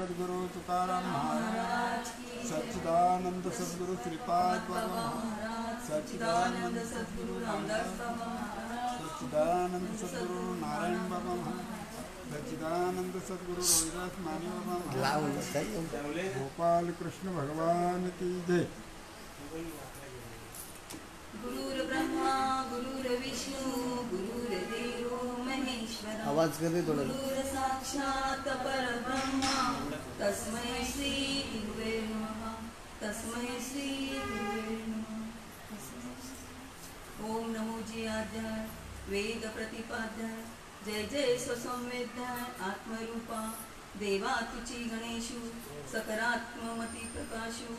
सद्गुरु तुकाराम महाराज, सच्चिदानंद सद्गुरु श्रीपाद बाबा महाराज, सच्चिदानंद सद्गुरु रामदास बाबा महाराज, सच्चिदानंद सद्गुरु नारायण बाबा महाराज, सच्चिदानंद सद्गुरु रविदास माने बाबा महाराज, गोपाल कृष्ण भगवान की जय। गुरुर ब्रह्मा गुरुर्विष्णु गुरुर्देव महेश्वर, आवाज कर दे थोड़ा। गुरुर साक्षात परब्रह्मा तस्मै श्री गुरुवे नमः, तस्मै श्री गुरुवे नमः। ओम नमो जी आद्याय वेद प्रतिपाद्याय, जय जय स्वसंवेद्याय आत्मरूपा, देवा तुची गणेशु सकारात्ममती प्रकाशु,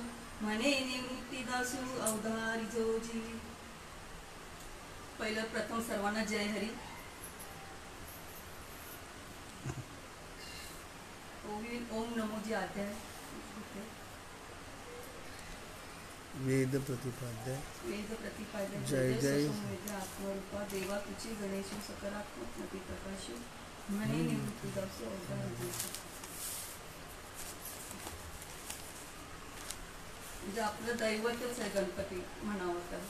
म्हणे निवृत्तीदासु अवधारी जोजी। पहिलं प्रथम सर्वांना जय हरी। ओम नमो जी आद्याय वेद प्रतिपाद्य, जय जय आत्मरूपा, देवा तुची गणेश सकारात्मक मती प्रकाशु, म्हणे निवृत्तीदासु अवधारी जोजी। म्हणजे आपलं दैवतच आहे गणपती म्हणावं तर।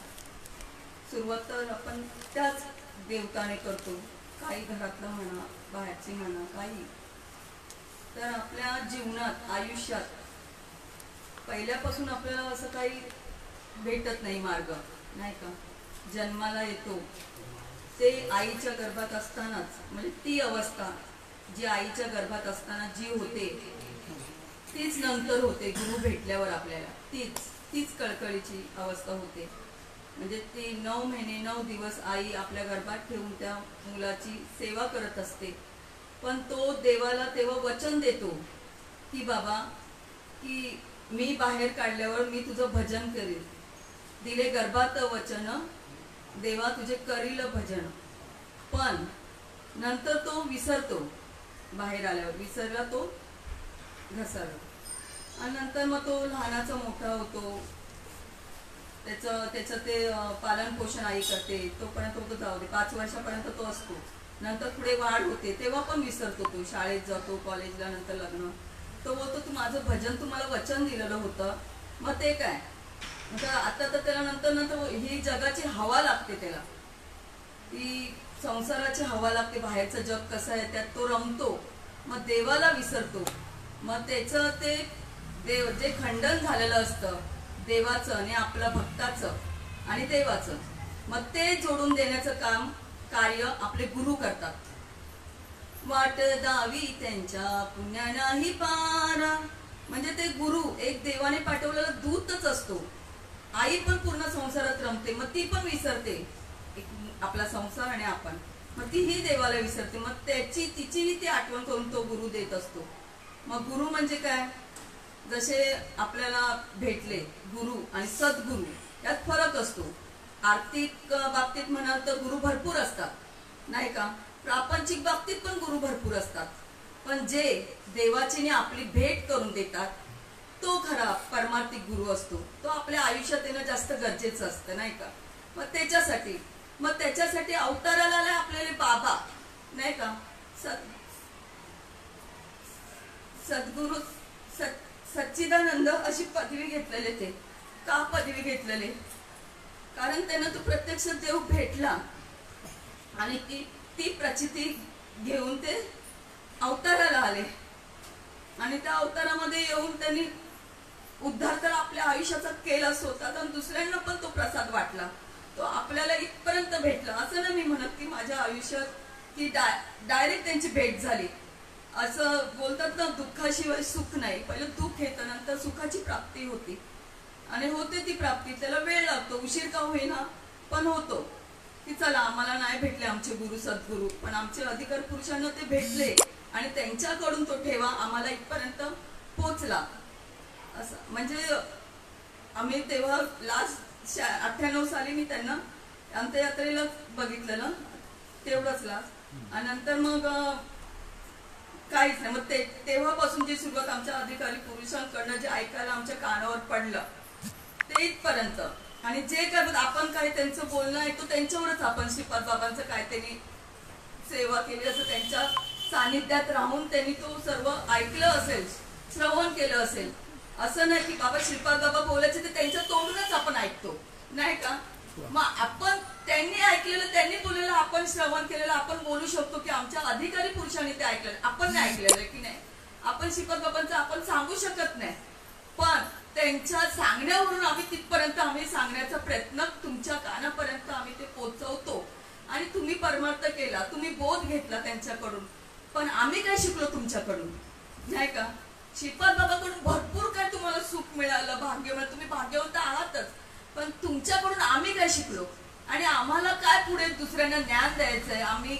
सुरुवात तर आपण त्याच देवताने करतो, काही घरातलं म्हणा बाहेरची म्हणा काही। तर आपल्या जीवनात आयुष्यात पहिल्यापासून आपल्याला असं काही भेटत नाही मार्ग, नाही का। जन्माला येतो ते आईच्या गर्भात असतानाच, म्हणजे ती अवस्था जी आईच्या गर्भात असताना जी होते तीच नंतर होते गुरु भेटल्यावर आपल्याला, तीच कळकळीची अवस्था होते। म्हणजे ती 9 महिने 9 दिवस आई आपल्या गर्भात ठेवून त्या मुलाची सेवा करत असते। पण तो देवाला तेव्हा वचन देतो की बाबा की मी बाहेर काढल्यावर मी तुझं भजन करील, दिले गर्भात वचन देवा तुझे करील भजन। पण नंतर तो विसरतो, बाहेर आल्यावर विसरला तो घसरला, आणि नंतर मग तो लहानाचा मोठा होतो, त्याचं ते पालन पोषण आई करते, तोपर्यंत तो जाऊ दे 5 वर्षापर्यंत तो असतो। नंतर पुढे वाढ होते तेव्हा पण विसरतो तो, शाळेत जातो कॉलेजला, नंतर लग्न। तो बोलतो तू माझं भजन तुम्हाला वचन दिलेलं होतं, मग ते काय आता तर त्याला नंतर ही जगाची हवा लागते, त्याला ती संसाराची हवा लागते, बाहेरचं जग कसं आहे त्यात तो रमतो, मग देवाला विसरतो। मग त्याचं ते देव जे खंडन झालेलं असतं देवाचं आणि आपल्या भक्ताचं आणि देवाचं, मग ते जोडून देण्याचं कार्य आपले गुरु करतात। वाट दावी त्यांच्या पुण्या नाही पारा, म्हणजे ते गुरु एक देवाने पाठवलेला दूतच असतो। आई पण पूर्ण संसारात रमते, मग ती पण विसरते आपला संसार आणि आपण, मग तीही देवाला विसरते, मग तिचीही ती आठवण करून तो गुरु देत असतो। मग गुरु म्हणजे काय, जसे आपल्याला भेटले गुरु आणि सद्गुरु यात फरक असतो। आर्थिक बाबतीत म्हणाल तर गुरु भरपूर असतात, नाही का। प्रापंचिक बाबतीत पण गुरु भरपूर असतात, पण जे देवाची आपली भेट करून देतात तो खरा परमार्थिक गुरु असतो, तो आपल्या आयुष्यात येणं जास्त गरजेचं असतं, नाही का। मग त्याच्यासाठी अवताराला आले आपल्याला बाबा, नाही का। सद्गुरु सच्चिदानंद अशी पदवी घेतलेले ते का पदवी घेतलेले, कारण त्यांना तो प्रत्यक्ष देव भेटला आणि ती प्रचिती घेऊन ते अवताराला आले, आणि त्या अवतारामध्ये येऊन त्यांनी उद्धार तर आपल्या आयुष्याचा केला स्वतः, आणि दुसऱ्यांना पण तो प्रसाद वाटला, तो आपल्याला इथपर्यंत भेटला। असं नाही मी म्हणत की माझ्या आयुष्यात की डायरेक्ट त्यांची भेट झाली, असं बोलतात ना, दुःखाशिवाय सुख नाही, पहिलं दुःख येतं नंतर सुखाची प्राप्ती होती, आणि होते ती प्राप्ती, त्याला वेळ लागतो, उशीर का होईना पण होतो। की चला आम्हाला नाही भेटले आमचे गुरु सद्गुरु, पण आमचे अधिकार पुरुषांना ते भेटले आणि त्यांच्याकडून तो ठेवा आम्हाला इथपर्यंत पोचला। असं म्हणजे आम्ही तेव्हा लास्ट 98 साली मी त्यांना अंत्ययात्रेला बघितलं ना, तेवढंच लास्ट, आणि नंतर मग काहीच नाही। मग तेव्हापासून जी सुरुवात आमच्या अधिकारी पुरुषांकडनं जे ऐकायला आमच्या कानावर पडलं ते इथपर्यंत, आणि जे काय आपण काय त्यांचं बोलणं ऐकतो त्यांच्यावरच आपण श्रीपाद बाबांचं काय त्यांनी सेवा केली, असं त्यांच्या सानिध्यात राहून त्यांनी तो सर्व ऐकलं असेल श्रवण केलं असेल. असं नाही की बाबा श्रीपाद बाबा बोलायचे ते त्यांच्या तोंडूनच आपण ऐकतो, नाही का? मग आपण त्यांनी ऐकलेलं, त्यांनी बोललेलं आपण श्रवण केलेलं आपण बोलू शकतो की आमच्या अधिकारी पुरुषांनी ते ऐकलेलं, आपण नाही ऐकलेलं की नाही. आपण श्रीपाद बाबांचं आपण सांगू शकत नाही, पण त्यांच्या सांगण्यावरून आम्ही तिथपर्यंत आम्ही सांगण्याचा प्रयत्न तुमच्या कानापर्यंत आम्ही ते पोहोचवतो. आणि तुम्ही परमार्थ केला, तुम्ही बोध घेतला त्यांच्याकडून, पण आम्ही काय शिकलो तुमच्याकडून, नाही का? श्रीपाद बाबाकडून भरपूर काय तुम्हाला सुख मिळालं, भाग्य मिळालं, तुम्ही भाग्यवंत आहातच, पण तुमच्याकडून आम्ही काय शिकलो आणि आम्हाला काय पुढे दुसऱ्यांना ज्ञान द्यायचंय, आम्ही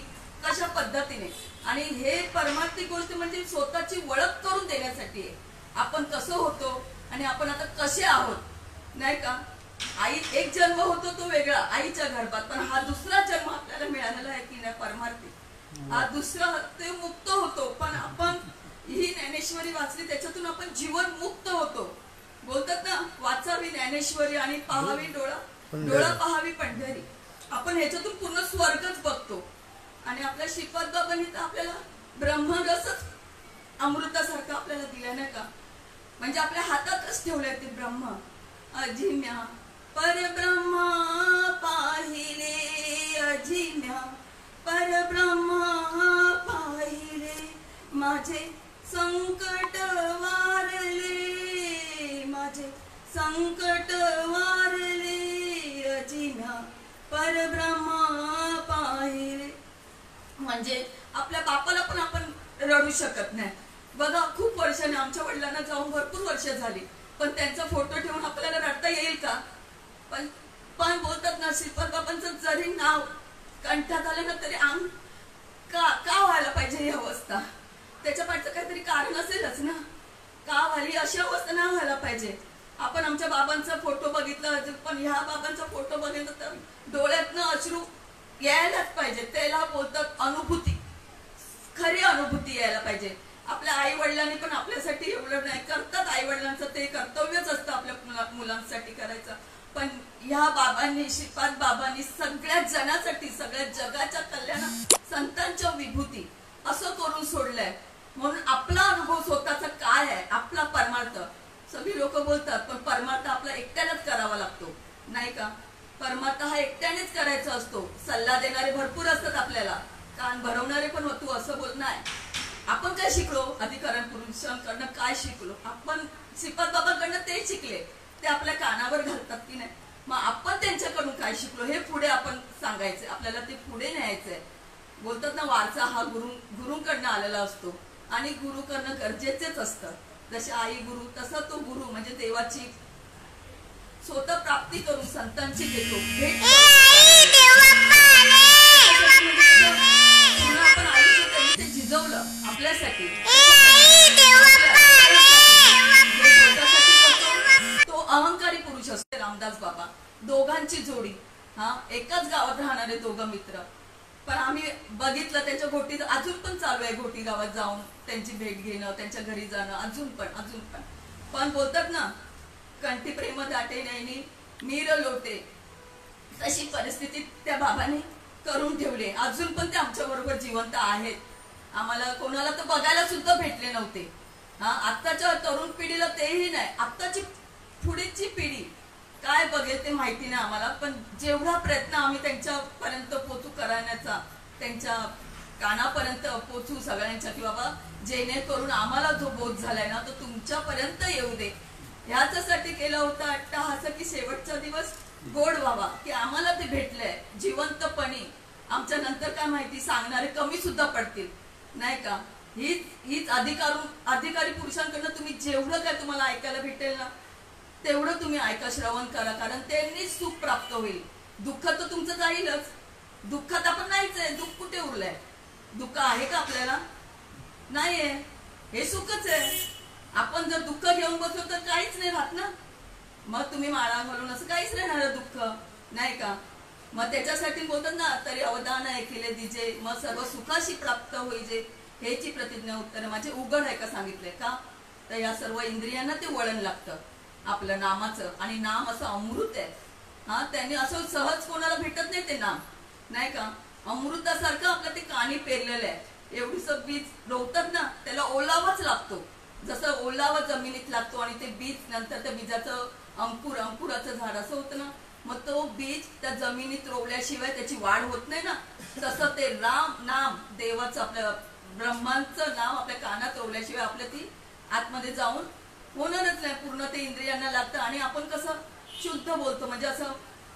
कशा पद्धतीने. आणि हे परमार्थिक गोष्ट म्हणजे स्वतःची ओळख करून देण्यासाठी आहे. आपण कसं होतो आणि आपण आता कसे आहोत, नाही का? आई एक जन्म होतो तो वेगळा आईच्या गर्भात, पण हा दुसरा जन्म आपल्याला मिळालेला आहे की नाही परमार्थिक. हा दुसरा ते मुक्त होतो, पण आपण ही ज्ञानेश्वरी वाचली त्याच्यातून आपण जीवन मुक्त होतो. बोलतात ना, वाचावी ज्ञानेश्वरी आणि पाहावी डोळा पाहावी पंढरी. आपण ह्याच्यातून पूर्ण स्वर्गच बघतो. आणि आपल्या श्रीपाद बाबांनी तर आपल्याला ब्रह्मरसच अमृतासारखं आपल्याला दिलं, नाही का? म्हणजे आपल्या हातातच ठेवलंय ते ब्रह्म. अजिम्या परब्रह्म पाहिले, अजिम्या परब्रह्म पाहिले, माझे संकट वारले, माझे संकट वारले, अजिम्या परब्रह्म पाहिले. म्हणजे आपल्या बापाला पण आपण रडू शकत नाही. बघा, खूप वर्षांनी आमच्या वडिलांना जाऊन भरपूर वर्ष झाली, पण त्यांचा फोटो ठेवून आपल्याला रडता येईल का? पण बोलतात ना, श्रीपाद बाबांचं जरी नाव कंठात आलं ना तरी अंग का व्हायला पाहिजे ही अवस्था? त्याच्या पाठचं काहीतरी कारण असेलच ना, का व्हायली अशी अवस्था नाही व्हायला पाहिजे. आपण आमच्या बाबांचा फोटो बघितला, पण ह्या बाबांचा फोटो बघितला तर डोळ्यातनं अश्रू यायलाच पाहिजे. त्याला बोलतात अनुभूती, खरी अनुभूती यायला पाहिजे. आपल्या आई वडिलांनी पण आपल्यासाठी एवढं नाही करतात, आई वडिलांचं ते कर्तव्यच असतं आपल्या मुलांसाठी करायचं. पण ह्या बाबांनी, श्रीपाद बाबांनी सगळ्या जनासाठी, सगळ्या जगाच्या कल्याणात संतांच्या विभूती असं करून सोडलंय. म्हणून आपला अनुभव स्वतःचा काय आहे, आपला परमार्थ. सगळी लोक बोलतात पण परमार्थ आपला एकट्यानेच करावा लागतो, नाही का? परमार्थ हा एकट्यानेच करायचा असतो. सल्ला देणारे भरपूर असतात आपल्याला, कान भरवणारे पण होतो, असं बोल नाही. आपण काय शिकलो? अधिकारण पुरुषांकडनं काय शिकलो? आपण श्रीपाद बाबांकडनं ते शिकले, ते आपल्या कानावर घालतात की नाही. मग आपण त्यांच्याकडून काय शिकलो हे पुढे आपण सांगायचंय, आपल्याला ते पुढे न्यायचंय. बोलतात ना, वारसा हा गुरुंकडनं आलेला असतो आणि गुरु करणं गरजेचेच असतं. जसे आई गुरु, तसा तो गुरु म्हणजे देवाची स्वतः प्राप्ती करून संतांची देतो भेट. आपण आयुष्य त्यांनी ते झिजवलं आपल्यासाठी, तो अहंकारी पुरुष असतो. रामदास बाबा दोघांची जोडी, एकाच गावात राहणारे दोघं मित्र. पण आम्ही बघितलं त्यांच्या घोटीत अजून पण चालू आहे, घोटी गावात जाऊन त्यांची भेट घेणं, त्यांच्या घरी जाणं अजून पण बोलतात ना, कंठी प्रेम दाटे नैनी मीर लोटे, तशी परिस्थिती त्या बाबांनी करून ठेवली. अजून पण ते आमच्या बरोबर जिवंत आहेत. आम्हाला कोणाला तर बघायला सुद्धा भेटले नव्हते. आत्ताच्या तरुण पिढीला तेही नाही, आत्ताची पुढीची पिढी काय बघेल ते माहिती नाही आम्हाला. पण जेवढा प्रयत्न आम्ही त्यांच्यापर्यंत पोचू करण्याचा, त्यांच्या कानापर्यंत पोचू सगळ्यांच्या, की बाबा जेणेकरून आम्हाला जो बोध झालाय ना तो तुमच्यापर्यंत येऊ दे, ह्याच्यासाठी केला होता अट्टाहास की शेवटचा दिवस गोड व्हावा, की आम्हाला ते भेटलंय जिवंतपणी. आमच्या नंतर काय माहिती, सांगणारे कमी सुद्धा पडतील, नाही का? हीच अधिकारी पुरुषांकडनं तुम्ही जेवढं काय तुम्हाला ऐकायला भेटेल ना तेवढं तुम्ही ऐका, श्रवण करा, कारण त्यांनीच सुख प्राप्त होईल. दुःख तर तुमचं जाईलच, दुःखात आपण नाहीच आहे. दुःख कुठे उरलंय? दुःख आहे का आपल्याला? नाहीये, हे सुखच आहे. आपण जर दुःख घेऊन बसलो तर काहीच नाही राहत ना. मग तुम्ही माळा घालून असं काहीच राहणार दुःख, नाही का? मग त्याच्यासाठी बोलतात ना, तरी अवदान ऐकले दिजे मग सर्व सुखाशी प्राप्त होईजे, हेची प्रतिज्ञा उत्तर माझे उघड आहे का सांगितलंय का? तर या सर्व इंद्रियांना ते वळण लागतं आपलं नामाचं. आणि नाम असं अमृत आहे. त्यांनी असं सहज कोणाला भेटत नाही ते नाम, नाही का? अमृतासारखं आपलं ते कानी पेरलेलं आहे. एवढीच बीज रोवतात ना, त्याला ओलावाच लागतो. जसं ओलावा जमिनीत लागतो आणि ते बीज नंतर त्या बीजाचं अंकुराचं झाड असं होतं ना, मग तो बीज त्या जमिनीत रोवल्याशिवाय त्याची वाढ होत नाही ना, तसं ते राम नाम देवाचं आपल्या ब्रह्मांचं नाम आपल्या कानात रोवल्याशिवाय आपल्या ती आतमध्ये जाऊन होणारच नाही. पूर्ण ते इंद्रियांना लागतं आणि आपण कसं शुद्ध बोलतो, म्हणजे असं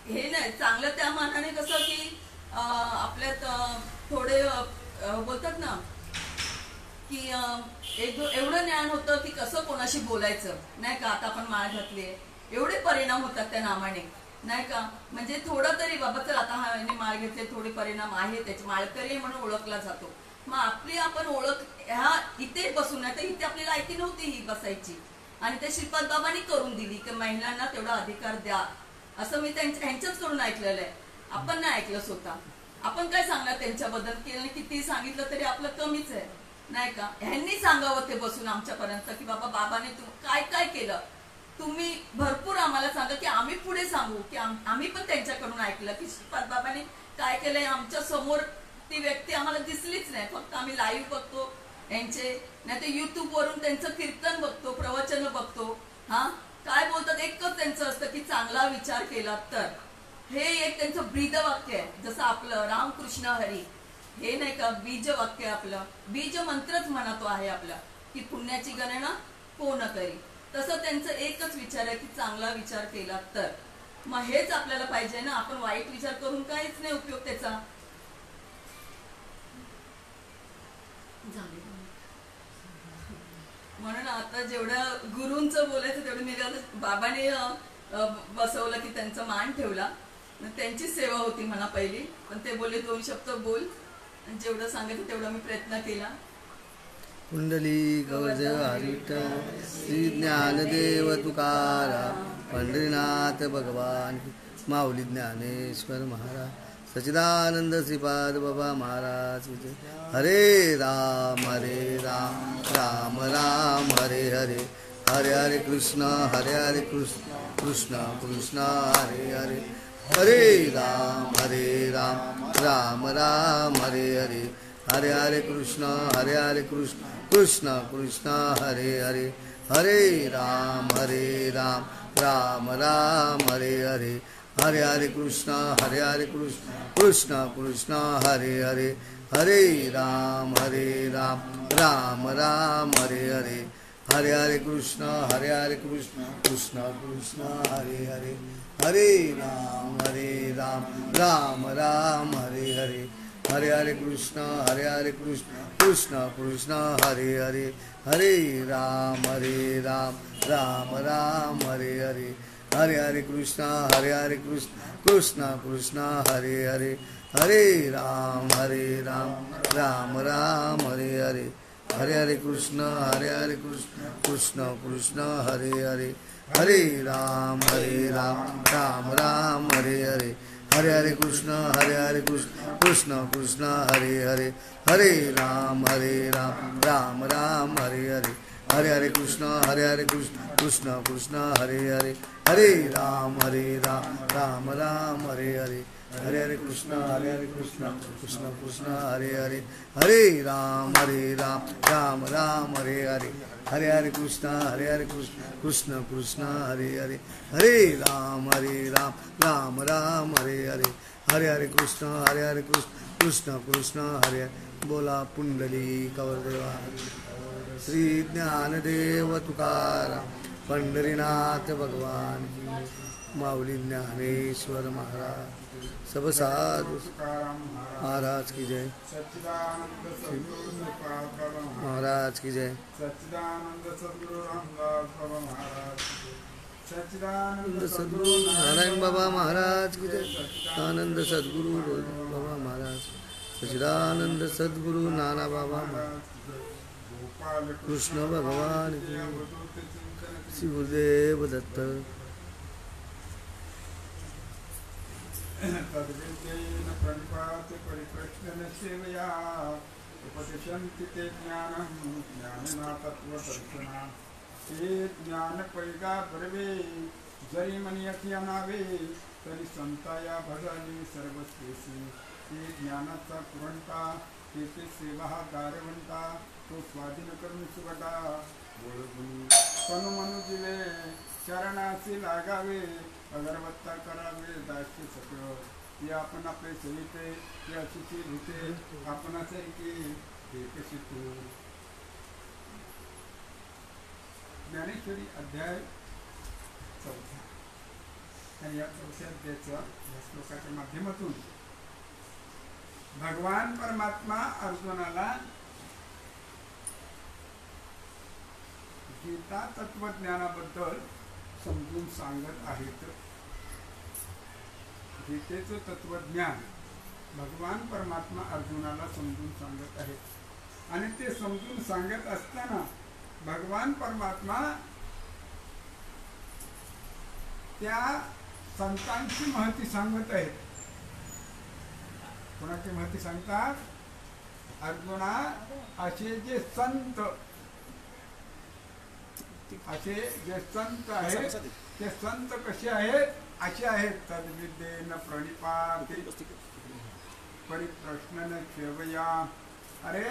हे नाही चांगलं त्या मानाने कसं की आपल्यात थोडे बोलतात ना की एवढं ज्ञान होतं की कसं कोणाशी बोलायचं नाही का. आता आपण माळ घातली, एवढे परिणाम होतात त्या नामाने नाही का. म्हणजे थोडं तरी बाबा चल आता हा माळ घेतले, थोडे परिणाम आहे त्याचे, माळकरी म्हणून ओळखला जातो. मग आपली आपण ओळख ह्या इथे बसून नाही तर इथे आपल्याला ऐकी नव्हती ही बसायची, आणि ते श्रीपाद बाबांनी करून दिली की महिलांना तेवढा अधिकार द्या, असं मी त्यांच्याच कडून ऐकलेलं आहे. आपण नाही ऐकलं स्वतः. आपण काय सांगणार त्यांच्याबद्दल, किती सांगितलं तरी आपलं कमीच आहे नाही का. ह्यांनी सांगावं ते बसून आमच्यापर्यंत की बाबा बाबाने काय काय केलं, तुम्ही भरपूर आम्हाला सांगा की आम्ही पुढे सांगू की आम्ही पण त्यांच्याकडून ऐकलं की श्रीपाद बाबांनी काय केलंय. आमच्या समोर ती व्यक्ती आम्हाला दिसलीच नाही, फक्त आम्ही लाईव्ह बघतो यांचे, नाही तर युट्यूब वरून त्यांचं कीर्तन बघतो, प्रवचन बघतो. हा काय बोलतात, एकच त्यांचं असतं की चांगला विचार केला तर. हे एक त्यांचं ब्रीद वाक्य आहे, जसं आपलं रामकृष्ण हरी हे नाही का बीज वाक्य, आपलं बीज मंत्रच म्हणा तो आहे आपला की पुण्याची गणना कोण करी. तसं त्यांचं एकच विचार आहे की चांगला विचार केला तर. मग हेच आपल्याला पाहिजे ना, आपण वाईट विचार करून काहीच नाही उपयोग त्याचा. म्हणून आता जेवढं गुरूंचं बोलायचं तेवढं मी बाबाने बसवलं की त्यांचा मान ठेवला, त्यांची सेवा होती म्हणा पहिली, पण ते बोलले 2 शब्द बोल, जेवढं सांगायचं तेवढा मी प्रयत्न केला. कुंडली गौरदेव हरिविठ्ठल श्री ज्ञानदेव तुकाराम पंढरीनाथ भगवान माऊली ज्ञानेश्वर महाराज सच्चिदानंद श्रीपाद बाबा महाराज की जय. हरे राम राम राम हरे हरे, हरे हरे कृष्ण कृष्ण कृष्ण हरे हरे, हरे राम राम राम हरे हरे, हरे हरे कृष्ण कृष्ण कृष्ण हरे हरे, हरे राम राम राम हरे हरे, हरे हरे कृष्ण कृष्ण कृष्ण हरे हरे, हरे राम राम राम हरे हरे, हरे हरे कृष्ण कृष्ण कृष्ण हरे हरे, हरे राम राम राम हरे हरे, हरे हरे कृष्ण कृष्ण कृष्ण हरे हरे, हरे राम राम राम हरे हरे, हरे हरे कृष्ण कृष्ण कृष्ण हरे हरे, हरे राम राम राम हरे हरे, हरे हरे कृष्ण कृष्ण कृष्ण हरे हरे, हरे राम राम राम हरे हरे, हरे हरे कृष्ण कृष्ण कृष्ण हरे हरे, हरे राम राम राम हरे हरे, हरे हरे कृष्ण कृष्ण कृष्ण हरे हरे, हरे राम राम राम हरे हरे, हरे हरे कृष्ण कृष्ण कृष्ण हरे हरे, हरे राम राम राम हरे हरे, हरे हरे कृष्ण कृष्ण कृष्ण हरे हरे, हरे राम राम राम हरे हरे, हरे हरे कृष्ण कृष्ण कृष्ण हरे. बोला पुंडली कवरदेवा श्री ज्ञानदेव तुकाराम पंढरीनाथ भगवान की, माऊली ज्ञानेश्वर महाराज सब साधु महाराज की जय, महाराज की जय, सच्चिदानंद सद्गुरु रामदास बाबा महाराज की जय, सच्चिदानंद सद्गुरु नारायण बाबा महाराज की जय, आनंद सद्गुरु बाबा महाराज, सच्चिदानंद सद्गुरु नाना बाबा कृष्ण भगवान की, श्री गुरुदेव दत्त. तद्विद्येन प्रणिपाते परिप्रश्नेन सेवया उपदिशन्ति ते ज्ञानं ज्ञानिना तत्त्वदर्शिना. ते ज्ञान पैगा बरवे जरी मनी अति अनावे, तरी संताया भजाली सर्वस्वेसी. ते ज्ञानाचा पुरंटा तेथे सेवा हा गारवंटा, तो स्वाधीन करून सुगटा. बोलगुणी तनु मनु जिवे चरणासी लागावे अगरबत्ता करावे दास्य सकळ या आपण आपले सहिते या अशीची भूते आपणाचे की हे कशी तू. ज्ञानेश्वरी अध्याय 4 आणि या 4थ्या अध्यायाच्या या श्लोकाच्या माध्यमातून भगवान परमात्मा अर्जुनाला गीता तत्वज्ञानाबद्दल समजून सांगत आहेत. गीतेचं तत्वज्ञान भगवान परमात्मा अर्जुनाला समजून सांगत आहेत आणि ते समजून सांगत असताना भगवान परमात्मा त्या संतांची महती सांगत आहेत. कोणाची महती सांगतात? अर्जुना, असे जे संत आहेत ते संत कसे आहेत? असे आहेत. तद्विद्येन प्रणिपाते परिप्रश्न सेवया. अरे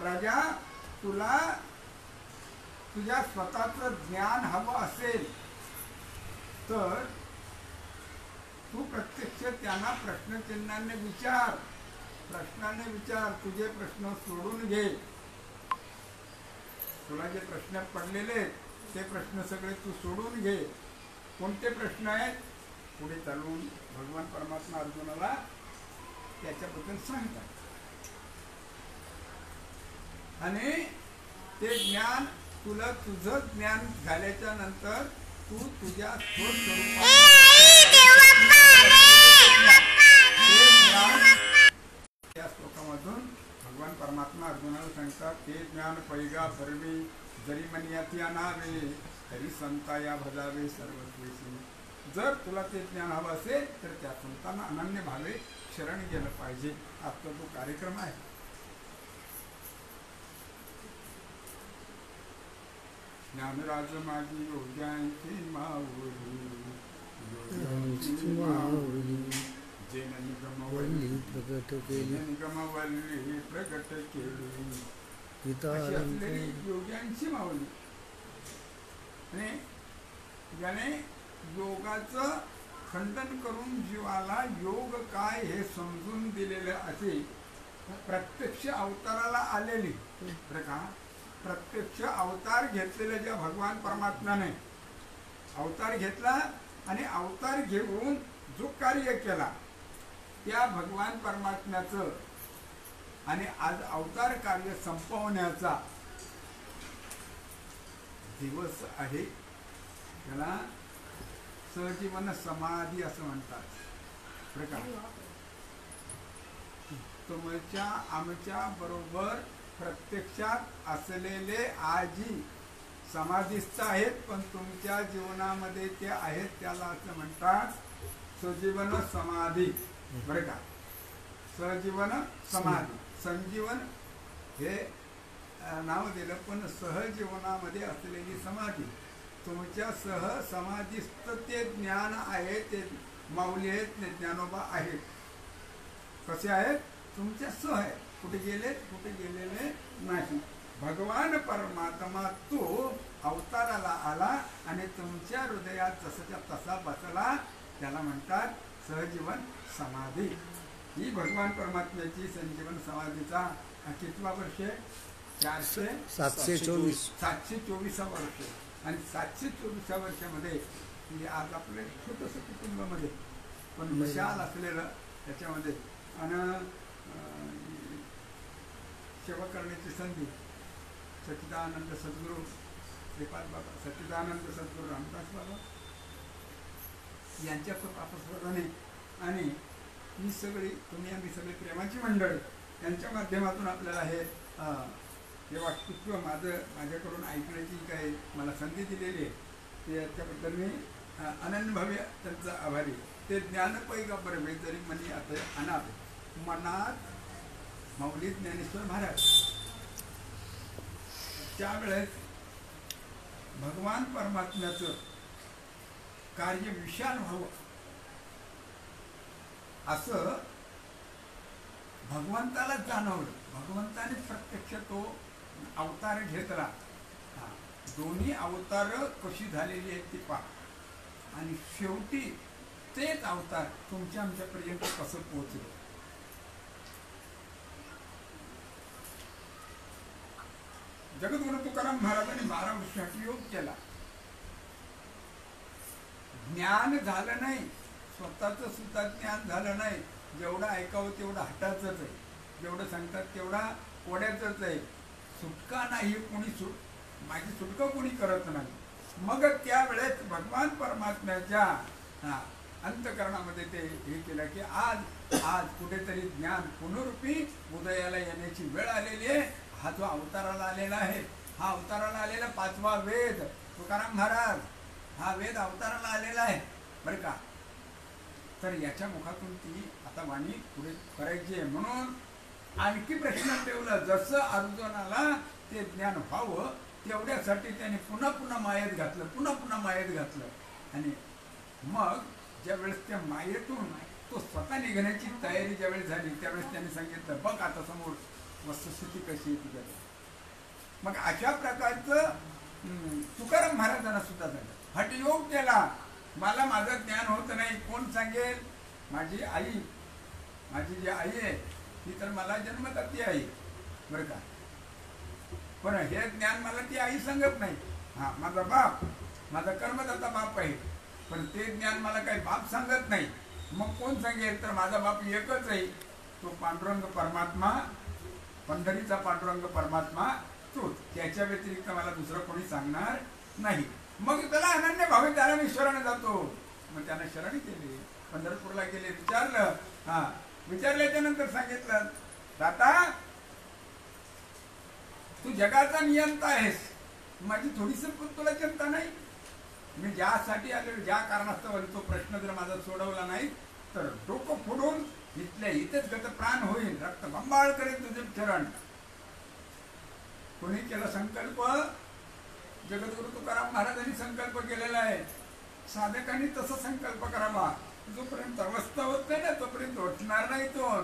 राजा, तुला तुझ्या स्वतःचं ज्ञान हवं असेल तर तू प्रत्यक्ष त्यांना प्रश्नचिन्हाने विचार, प्रश्नाने विचार. तुझे प्रश्न सोडून घे. तुला जे प्रश्न पडलेले ते प्रश्न सगळे तू सोडून घे. कोणते प्रश्न आहेत? पुढे चालून भगवान परमात्मा अर्जुनाला त्याच्याबद्दल सांगतात. आणि ते ज्ञान तुला तुझं ज्ञान झाल्याच्या नंतर तू तुझ्या या श्लोकामधून भगवान परमात्मा अर्जुनाला सांगतात, ते ज्ञान पैगा सर्वे जरी मनियाती अनावे तरी संता या भजावे सर्वस्वेसी. जर तुला ते ज्ञान हवं असेल तर त्या संतांना अनन्य भावे शरण गेलं पाहिजे. आजचा जो कार्यक्रम आहे ज्ञानराज माझी योग्यांची माऊली जेन निगमवल्ली प्रगट केली अशी असलेली योग्यांची माऊली. आणि ज्याने योगाचं खंडन करून जीवाला योग काय हे समजून दिलेलं असे प्रत्यक्ष अवताराला आलेली. बरं का, प्रत्यक्ष अवतार घेतलेल्या ज्या भगवान परमात्म्याने अवतार घेतला आणि अवतार घेऊन जो कार्य केला त्या भगवान परमात्म्याचं आणि आज अवतार कार्य संपवण्याचा दिवस आहे. त्याला सहजीवन समाधी असं म्हणतात. बरं का, तुमच्या आमच्या बरोबर प्रत्यक्षात असलेले आजी समाधीस्थ आहेत, पण तुमच्या जीवनामध्ये ते आहेत त्याला असं म्हणतात सजीवन समाधी. बरं का, सहजीवन समाधी. संजीवन हे नाव दिलं, पण सहजीवनामध्ये असलेली समाधी. तुमच्या सह समाधीस्थ ते ज्ञान आहे, ते माऊली आहेत, ते ज्ञानोबा आहेत. कसे आहेत? तुमच्या सह आहेत. कुठे गेलेत? कुठे गेलेले नाही. भगवान परमात्मा तो अवताराला आला आणि तुमच्या हृदयात जसाच्या तसा बसला, त्याला म्हणतात सहजीवन समाधी. ही भगवान परमात्म्याची संजीवन समाधीचा कितवा वर्ष? 724 वर्ष. आणि 724 वर्षामध्ये आज आपले छोटंसं कुटुंबामध्ये पण विशाल असलेलं त्याच्यामध्ये आणि सेवा करण्याची संधी सच्चिदानंद सद्गुरू श्रीपाद बाबा, सच्चिदानंद सद्गुरू रामदास बाबा यांच्या कृपाप्रसादाने आणि ही सगळी आम्ही सगळी प्रेमाची मंडळी यांच्या माध्यमातून आपल्याला हे वाक्यत्व माझ्याकडून ऐकण्याची काही मला संधी दिलेली आहे, ते याच्याबद्दल मी अनन्यभावे त्यांचा आभारी. ते ज्ञानपैगंबर जरी मनी आता अनाथ मनात माऊली ज्ञानेश्वर महाराज त्यावेळेस भगवान परमात्म्याचं कार्य विशाल व्हावं असं भगवंताला जाणवलं. भगवंताने प्रत्यक्ष तो अवतार घेतला. दोन्ही अवतार कशी झालेली आहेत ती पहा आणि शेवटी तेच अवतार तुमच्या आमच्यापर्यंत कसं पोहोचलं. जगद्गुरु तुकाराम महाराजांनी 12 वर्षासाठी योग केला. ज्ञान झालं नाही, स्वतःच सुद्धा ज्ञान झालं नाही. जेवढं ऐकावं तेवढं हटाचंच आहे, जेवढं सांगतात तेवढा कोड्याचंच आहे. सुटका नाही, कोणी माझी सुटका कोणी करत नाही. मग त्यावेळेस भगवान परमात्म्याच्या अंतःकरणामध्ये ते हे केलं की आज कुठेतरी ज्ञान पुनरुपी उदयाला येण्याची वेळ आलेली आहे. हा जो अवताराला आलेला आहे, हा अवताराला आलेला 5वा वेद तुकाराम महाराज, हा वेद अवताराला आलेला आहे बरं का. तर याच्या मुखातून ती आता वाणी पुढे करायची आहे. म्हणून आणखी प्रश्न ठेवला, जसं अर्जुनाला ते ज्ञान व्हावं तेवढ्यासाठी त्याने पुन्हा पुन्हा मायेत घातलं, पुन्हा पुन्हा मायेत घातलं. आणि मग ज्यावेळेस त्या मायेतून तो स्वतः निघण्याची तयारी ज्यावेळेस झाली त्यावेळेस त्याने सांगितलं, बघ आता समोर वस्तुस्थिती कशी आहे तुझ्याकडे. मग अशा प्रकारचं तुकाराम महाराजांना सुद्धा झालं. हठयोग केला, मला माझं ज्ञान होत नाही, कोण सांगेल. माझी आई, माझी जी आई आहे ती तर मला जन्मदाती आहे बरं का, पण हे ज्ञान मला ती आई सांगत नाही. हा माझा बाप, माझा कर्मदाता बाप आहे, पण ते ज्ञान मला काही बाप सांगत नाही. मग कोण सांगेल. तर माझा बाप एकच आहे, तो पांडुरंग परमात्मा, पंढरीचा पांडुरंग परमात्मा तोच, त्याच्या व्यतिरिक्त मला दुसरं कोणी सांगणार नाही. मग त्याला अनन्य भावे त्याला मी शरण जातो. मग त्यानं शरण केले, पंढरपूरला गेले, विचारलं. विचारल्याच्या नंतर सांगितलं, दाता तू जगाचा नियंता आहेस, माझी थोडीशी तुला चिंता नाही. मी ज्यासाठी आलो, ज्या कारणास्तव तो प्रश्न जर माझा सोडवला नाही तर डोकं फोडून इथल्या इथेच गत प्राण होईल, रक्त बंबाळ करेल तुझे चरण. कोणी केला संकल्प. जगद्गुरु तुकाराम महाराजांनी संकल्प केलेला आहे. साधकांनी तसा संकल्प करावा. जोपर्यंत अवस्था होत नाही ना तोपर्यंत उठणार नाही. तो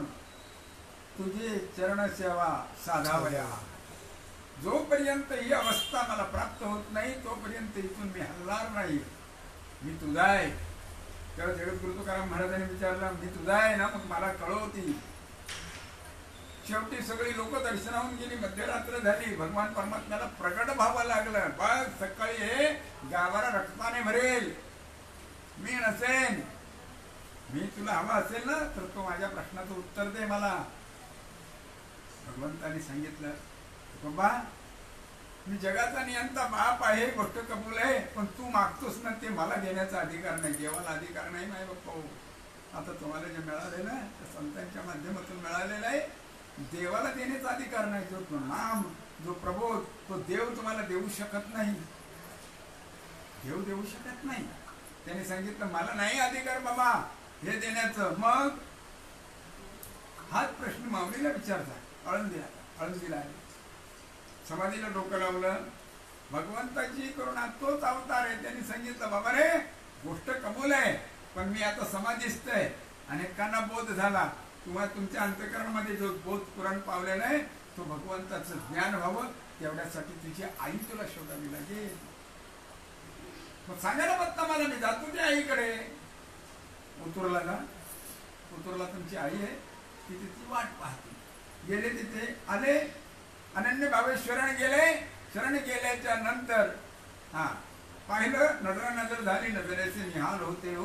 तुझी चरण सेवा साधावया. जोपर्यंत ही अवस्था मला प्राप्त होत नाही तोपर्यंत इथून मी हलणार नाही. मी तुझा आहे. तेव्हा जगद्गुरु तुकाराम महाराजांनी विचारलं, मी तुझा आहे ना, मग मला कळवती. शेवटी सगळी लोक दर्शनाहून गेली, मध्यरात्र झाली, भगवान परमात्म्याला प्रकट व्हावं लागलं. बघ सकाळी हे गावाला रक्ताने भरेल, मी नसेन. मी तुला हवा असेल ना तर तो माझ्या प्रश्नाचं उत्तर दे मला. भगवंतानी सांगितलं, बाबा मी जगाचा नियंता बाप आहे, गोष्ट कबूल आहे, पण तू मागतोस ना ते मला देण्याचा अधिकार नाही. देवाला अधिकार नाही माय बाप्पा. आता तुम्हाला जे मिळाले ना ते संतांच्या माध्यमातून मिळालेलं आहे. देवाला देण्याचा अधिकार नाही. जो नाम, जो प्रबोध, तो देव तुम्हाला देऊ शकत नाही. देव देऊ शकत नाही. त्याने सांगितलं, मला नाही अधिकार बाबा हे देण्याचं. मग हाच प्रश्न माऊलीला विचारता. आळंदीला आले, समाधीला डोकं लावलं. भगवंताची करुणा तोच अवतार आहे. त्यांनी सांगितलं, बाबा रे गोष्ट कबूल आहे, पण मी आता समाधीस्थ आहे. अनेकांना बोध झाला. तुम्हाला तुमच्या अंतःकरणामध्ये जो बोध पुराण पावलेला आहे तो भगवंताचं ज्ञान व्हावं तेवढ्यासाठी तुझी आई तुला शोधावी लागेल. मग सांगायला बघता मला, मी जातो त्या आईकडे. उतरला का? उतरला तुमची आई आहे, ती तिची वाट पाहते. गेले तिथे, आले, अनन्य भावे शरण गेले. शरण गेल्याच्या नंतर पाहिलं, नजर नजर झाली, नजरेचे निहाल होते हो,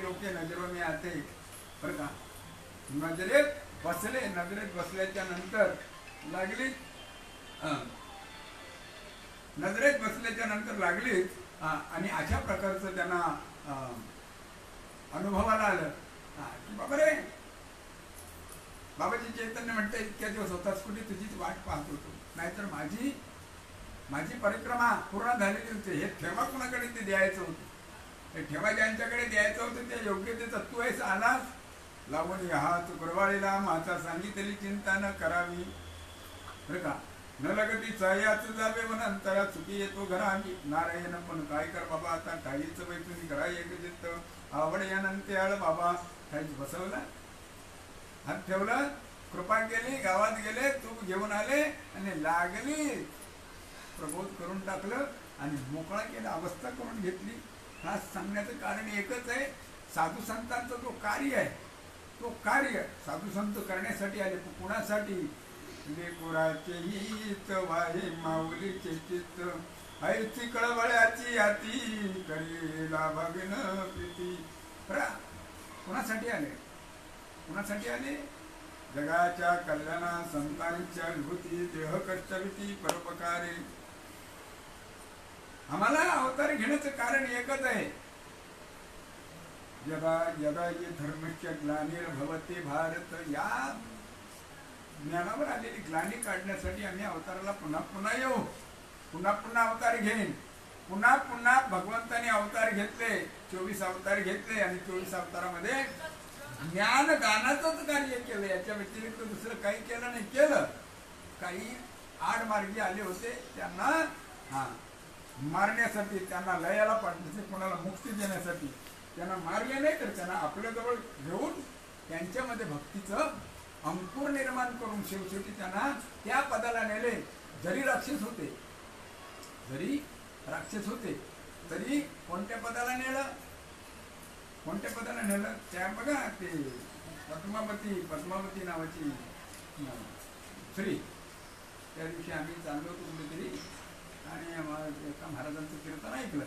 ओके नजरों में आते बरं का. नजरेत बसले. नजरेत बसल्याच्या नंतर लागली, नजरेत बसल्याच्या नंतर लागलीच. आणि अशा प्रकारचं त्यांना अनुभवाला आलं की बाबा रे, बाबाजी चैतन्य म्हणते, इतक्या दिवस होताच कुठे, तुझीच वाट पाहत होतो. नाहीतर माझी परिक्रमा पूर्ण झालेली होती. हे ठेवा कुणाकडे ते द्यायचं होतं. हे ठेवा ज्यांच्याकडे द्यायचं होतं त्या योग्यतेचा तू आहेस आलास. लावून हात गुरवाळीला माता सांगितली चिंता न करावी बरं का. न लगती चायाच जावे वन अंतरा चुकी येतो घरा. नारायण पण काय कर बाबा, आता ठाईच बैठून घरा एक जित आवड यानंतर आळ बाबा. ठाईच बसवला, हात ठेवला, कृपा केली, गावात गेले, तूप घेऊन आले आणि लागली प्रबोध करून टाकलं. आणि मोकळा केला, अवस्था करून घेतली. हा सांगण्याचं कारण एकच आहे, साधू संतांचा जो कार्य आहे तो कार्य साधू संत करण्यासाठी आले. कुणासाठी? लेकुराचे हित वाहे माऊलीचे चित्त ऐची कळवळ्याची आती करीला भगन प्रीती. कुणासाठी आले? कुणासाठी आले? जगाच्या कल्याणा संतांच्या विभूती देह कष्टविती परोपकारे. आम्हाला अवतार घेण्याचं कारण एकच आहे. यदा यदा ये धर्मस्य ग्लानिर्भवते भारत, या ज्ञानावर आलेली ग्लानी काढण्यासाठी आम्ही अवताराला पुन्हा पुन्हा येऊ, पुन्हा पुन्हा अवतार घेईन. पुन्हा पुन्हा भगवंताने अवतार घेतले, 24 अवतार घेतले आणि 24 अवतारामध्ये ज्ञान गानाचंच कार्य केलं. याच्या व्यतिरिक्त दुसरं काही केलं नाही. केलं काही आडमार्गी आले होते, त्यांना मारण्यासाठी, त्यांना लयाला पाडण्यासाठी, कोणाला मुक्ती देण्यासाठी त्यांना मारले नाही, तर त्यांना आपल्याजवळ घेऊन त्यांच्यामध्ये भक्तीचं अंकुर निर्माण करून शेवटी त्यांना त्या पदाला नेले. जरी राक्षस होते, जरी राक्षस होते तरी कोणत्या पदाला नेलं? कोणत्या पदाला नेलं? त्या बघा, ते पद्मावती नावाची स्त्री, त्या दिवशी आम्ही चाललो होतो कुठेतरी आणि एका महाराजांचं कीर्तन ऐकलं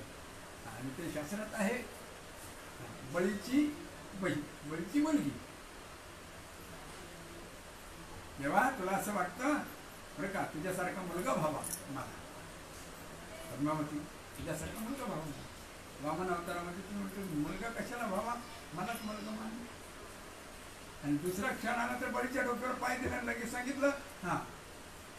आणि ते शास्त्रात आहे, बळीची बहीण, बळीची मुलगी. जेव्हा तुला असं वाटतं बरं का तुझ्यासारखा मुलगा व्हावा मला, पद्मावती तुझ्यासारखा मुलगा व्हावा. वामन अवतारामध्ये ती म्हणतो मुलगा कशाला व्हावा, मलाच मुलगा मान. आणि दुसरा क्षण आला तर बळीच्या डोक्यावर पाय दिला, लगेच सांगितलं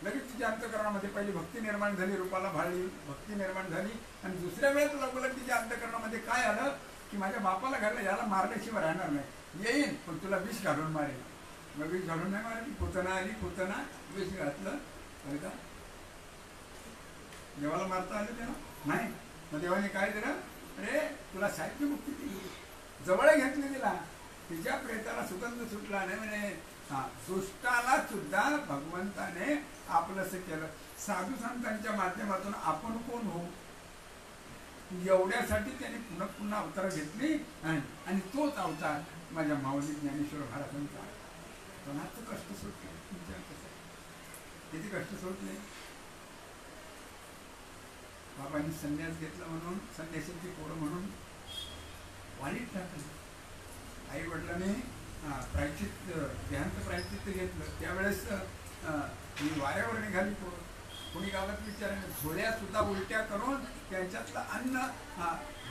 लगेच तुझ्या अंतकरणामध्ये पहिली भक्ती निर्माण झाली, रूपाला भाळली, भक्ती निर्माण झाली. आणि दुसऱ्या वेळेस लगोलग तिच्या अंतकरणामध्ये काय आलं की माझ्या बापाला घाललं, याला मारल्याशिवाय राहणार नाही, येईन पण तुला विष घालून मारेल. मग विष घालून नाही मारली, पूतना आली, पूतना विष घातलं. बरं का देवाला मारता आलं तेव्हा नाही. मग देवाने काय दिलं? अरे तुला साहित्य मुक्ती दिली, जवळ घेतली तिला, तिच्या प्रेताला सुगंध सुटला नाही. म्हणे दुष्टाला सुद्धा भगवंताने आपलंसं केलं. साधू संतांच्या माध्यमातून आपण कोण होऊ एवढ्यासाठी त्याने पुन्हा पुन्हा अवतार घेतली. आणि तोच अवतार माझ्या माऊली ज्ञानेश्वर महाराजांचा. कोणाचं कष्ट सोडले, किती कष्ट सोडले. बाबांनी संन्यास घेतला म्हणून, संन्यासाची पोरं म्हणून वाणीत टाकली. आई वडिलांनी प्रायचित्त, देहांत प्रायचित्त घेतलं. त्यावेळेस मी वाऱ्यावर निघाली पोरं. कोणी गावात विचारलं, झोळ्या सुद्धा उलट्या करून त्यांच्यातलं अन्न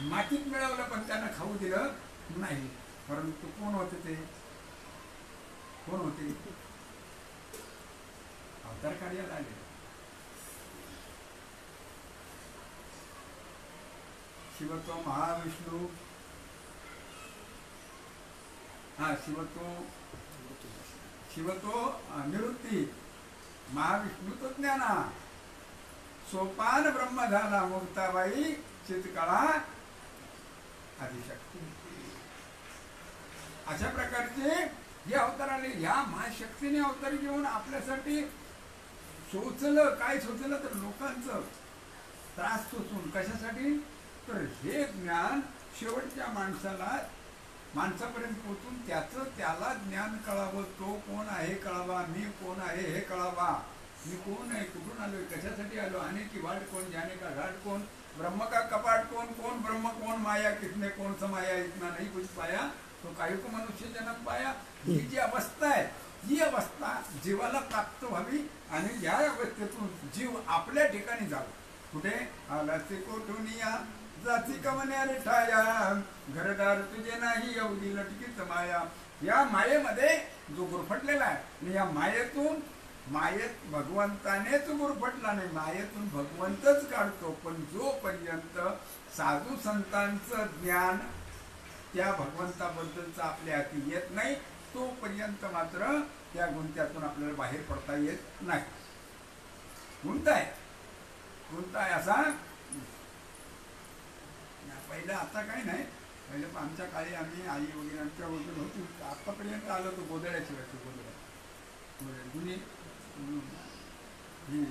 मातीत मिळवलं, पण त्यांना खाऊ दिलं नाही. परंतु कोण होते ते? कोण होते? अवतार कार्याला आले. शिवतो महाविष्णू, शिवतो निवृत्ती, महाविष्णू तो ज्ञाना, सोपान ब्रह्म झाला मुक्ताबाई, चितकळा आदिशक्ती. अशा प्रकारचे हे अवतार आले. या महाशक्तीने अवतार घेऊन आपल्यासाठी सोचलं. काय सोचलं? तर लोकांचं त्रास सोचून. कशासाठी? तर हे ज्ञान शेवटच्या माणसापर्यंत पोहोचून त्याला ज्ञान कळावं. तो कोण आहे कळावा, मी कोण आहे हे कळावा. मी कोण आहे, कुठून आलोय, कशासाठी आलो, आने की वाट कोण, जाने का घाट कोण, ब्रह्म का कपाट कोण, कोण ब्रह्म कोण माया, कितने कौन समाया, इतना नहीं कुछ पाया तो काही को मनुष्य जन्म पाया. ही जी अवस्था आहे, ही अवस्था जीवाला प्राप्त व्हावी आणि या अवस्थेतून जीव आपल्या ठिकाणी जावं. कुठे? आलाचे कोठुनिया जाती कमन्या रिठाया, घरदार तुझे नाही एवढी लटकीत माया. या मायेमध्ये जो गुरफटलेला आहे, आणि या मायेत भगवंतानेच गुरफटला नाही, मायेतून भगवंतच काढतो. पण जोपर्यंत साधू संतांचं ज्ञान त्या भगवंताबद्दलचं आपल्या हाती येत नाही, तोपर्यंत मात्र त्या गुंत्यातून आपल्याला बाहेर पडता येत नाही. गुंताय असा पहिलं. आता काही नाही, पहिलं आमच्या काळी आम्ही आई वगैरे आमच्या वगैरे होती. आतापर्यंत आलो तो गोदड्याची वाटते, गोदड्या जुनी ही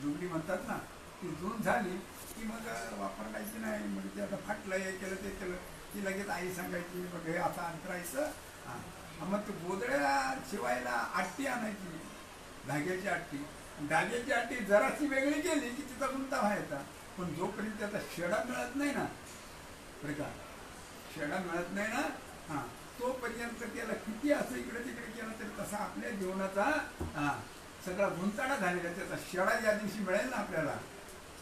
जुगडी म्हणतात ना, ती जून झाली की मग वापरायची नाही. मग ते आता फाटलं, हे केलं ते केलं की लगेच आई सांगायची बघ हे असं अंतरायचं. मग ते गोदड्या शिवायला आट्टी आणायची, धाग्याची आट्टी. धाग्याची आट्टी जराशी वेगळी गेली की तिचा गुंता व्हायचा. पण जोपर्यंत त्याचा शेडा मिळत नाही ना, बरं का, शेडा मिळत नाही ना, हां, तोपर्यंत त्याला किती असं इकडे तिकडे केलं तरी तसा आपल्या जीवनाचा सगळा गुंताडा झालेला. त्याचा शेडा ज्या दिवशी मिळेल ना आपल्याला,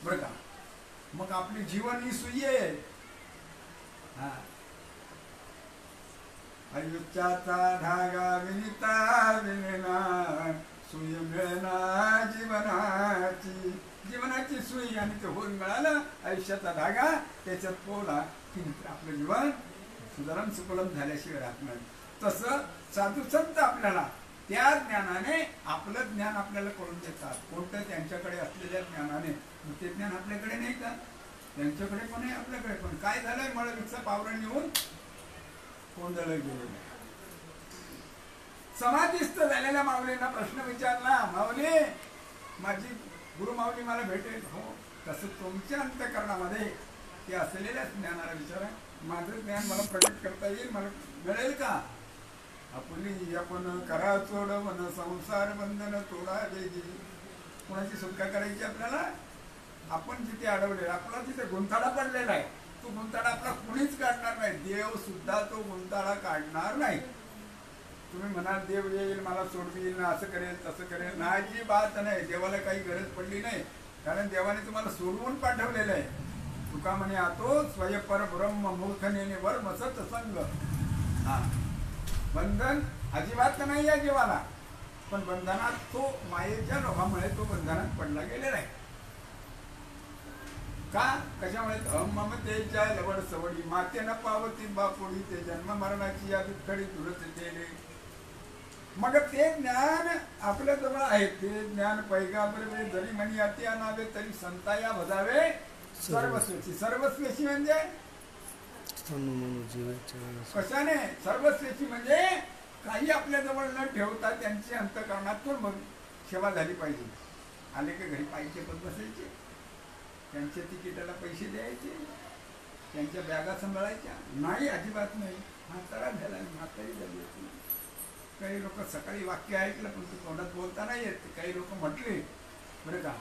बरं का, मग आपले जीवन ही सुई आहे. हा, आयुष्याचा धागा विनिता विनेना, सुई मिळेना जीवनाची. जीवनाची सुई आणि ते होऊन मिळालं आयुष्याचा धागा, त्याच्यात पोला की आपलं जीवन सुधारण सुकलम झाल्याशिवाय राहत नाही. तसं साधू संत आपल्याला त्या ज्ञानाने आपलं ज्ञान आपल्याला करून देतात. कोणतं? त्यांच्याकडे असलेल्या ज्ञानाने. ते ज्ञान आपल्याकडे नाही का? त्यांच्याकडे पण आहे, आपल्याकडे पण. काय झालंय? मळवीचा पावरण येऊन कोंदळ गेलेलं. समाधीस्थ झालेल्या माऊलींना प्रश्न विचारला, माऊली माझी गुरु माऊली मला भेटेल? हो. तसं तुमच्या अंतःकरणामध्ये ते असलेल्या ज्ञानाला विचारा, माझं ज्ञान मला प्रकट करता येईल, मला मिळेल का? आपण करा चोड मन संसार बंधन तोडा वेगी. कोणाची सुटका करायची आपल्याला? आपण जिथे अडवले, आपला तिथे गुंताडा पडलेला आहे, तो गुंताडा आपला कुणीच काढणार नाही. देव सुद्धा तो गुंताडा काढणार नाही. तुम्ही म्हणाल देव येईल मला सोडवील, असं करेल तसं करेल, नाही बात नाही. देवाला काही गरज पडली नाही, कारण देवाने तुम्हाला सोडवून पाठवलेलं आहे. तुका म्हणे आतो स्वयंपर ब्रह्म मूर्खनेने वर्म सत्संग. हा, बंधन अजिबात नाही या जीवाला, पण बंधनात तो मायेच्या लोभामुळे तो बंधनात पडला गेलेला आहे. का? कशामुळे? ममतेच्या लवड सवडी, मातेनं पावती बापोडी, ते जन्म मरणाची या दुःखडी तुरच केले. मग ते ज्ञान आपल्या जवळ आहे. ते ज्ञान पैगाबर जरी म्हणी अति आणावे तरी संताया भजावे सर्वस्वेची. सर्वस्वेची म्हणजे कशाने? सर्वस्वेची म्हणजे काही आपल्या जवळ न ठेवता त्यांची अंतःकरणातून मग सेवा झाली पाहिजे. आले की घरी पाहिजे पण बसायचे, त्यांच्या तिकिटाला पैसे द्यायचे, त्यांच्या बॅगा सांभाळायच्या नाही, अजिबात नाही. म्हातारा झाला, म्हातारी झाली होती. काही लोक सकाळी वाक्य ऐकलं पण ते तोंडात बोलता नाही येत. काही लोक म्हटले, बरं का,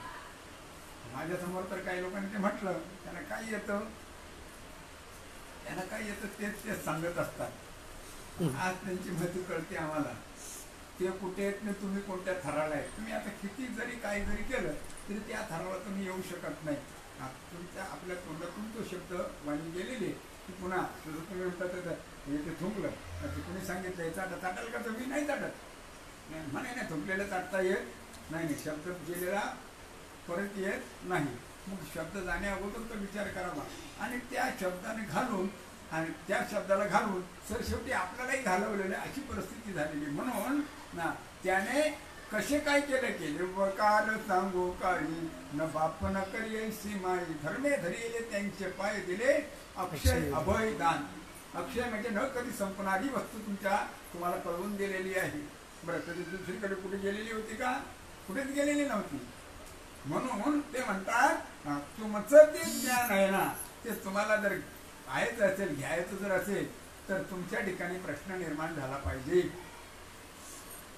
माझ्यासमोर तर काही लोकांनी ते म्हटलं, त्यांना काय येतं, त्यांना काय येतं तेच सांगत असतात. आज त्यांची महती कळते आम्हाला. ते कुठे येत नाही, तुम्ही कोणत्या थराला आहे. तुम्ही आता किती जरी काही जरी केलं तरी त्या थराला तुम्ही येऊ शकत नाही. तुमच्या आपल्या तोंडातून तो शब्द वाणी गेलेली की पुन्हा तुझं तुम्ही म्हणतात हे ते थुंकलं, कुणी सांगितलं हे चाटत, चाटाल का तुम्ही? नाही चाटत. म्हणे नाही, थुंकलेलं चाटता येत नाही. शब्द गेलेला परत येत नाही. मग शब्द जाण्या अगोदर तो विचार करावा आणि त्या शब्दाने घालून आणि त्या शब्दाला घालून सर शेवटी आपल्यालाही घालवलेलं अशी परिस्थिती झालेली. म्हणून ना त्याने कसे काय केले व काल सांगू काळी न बाप न करी सीमाई, धर्मे धरिले त्यांचे पाय दिले अक्षय अभय दान. अक्षय म्हणजे न कधी संपणारी वस्तू तुम्हाला कळवून दिलेली आहे. बरं, कधी दुसरीकडे कुठे गेलेली होती का? कुठेच गेलेली नव्हती. म्हणून ते म्हणतात तुमचं ते ज्ञान आहे ना, ते तुम्हाला जर पाहायचं असेल, घ्यायचं जर असेल तर तुमच्या ठिकाणी प्रश्न निर्माण झाला पाहिजे.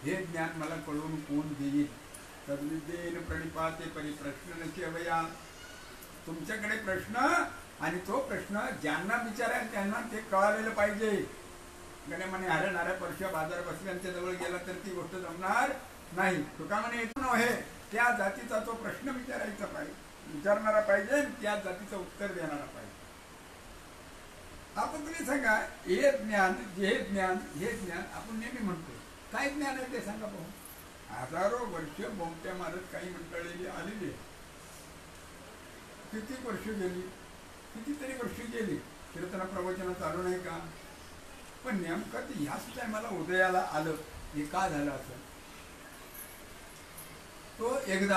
हे ज्ञान मला कळवून कोण देईल? तद्विद्येन प्रणिपाते परिप्रश्न न केवया. तुमच्याकडे प्रश्न आणि तो प्रश्न ज्यांना विचाराल त्यांना ते कळालेलं पाहिजे. गणे म्हणे हरे नाऱ्या परश्या बाजार बसल्यांच्या जवळ गेला तर ती गोष्ट जमणार नाही. तुका म्हणे येतो नव्हे, त्या जातीचा तो प्रश्न विचारायचा पाहिजे, विचारणारा पाहिजे, त्या जातीचं उत्तर देणारा पाहिजे. आपण तुम्ही सांगा, हे ज्ञान आपण नेहमी म्हणतो. काय ज्ञान आहे ते सांगा पाहू. हजारो वर्ष बोमट्या मारत काही मंडळी आलेली, किती वर्ष गेली, कितीतरी वर्ष गेली, कीर्तन प्रवचन चालू नाही का? पण नेमकं ते ह्याच टायमाला उदयाला आलं. हे का झालं असं? तो एकदा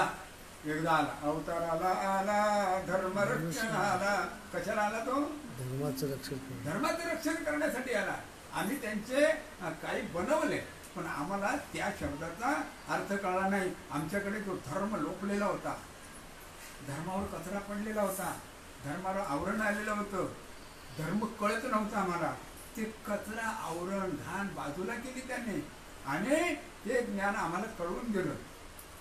आला, अवताराला आला, धर्मरक्षण आला. कशाला आला तो? धर्माचं रक्षण करण्यासाठी आला. आम्ही त्यांचे काही बनवले पण आम्हाला त्या शब्दाचा अर्थ कळला नाही. आमच्याकडे तो धर्म लोपलेला होता. धर्मावर कचरा पडलेला होता, धर्मावर आवरण आलेलं होतं, धर्म कळत नव्हता आम्हाला. ते कचरा आवरण घाण बाजूला केली त्याने आणि ते ज्ञान आम्हाला कळवून दिलं.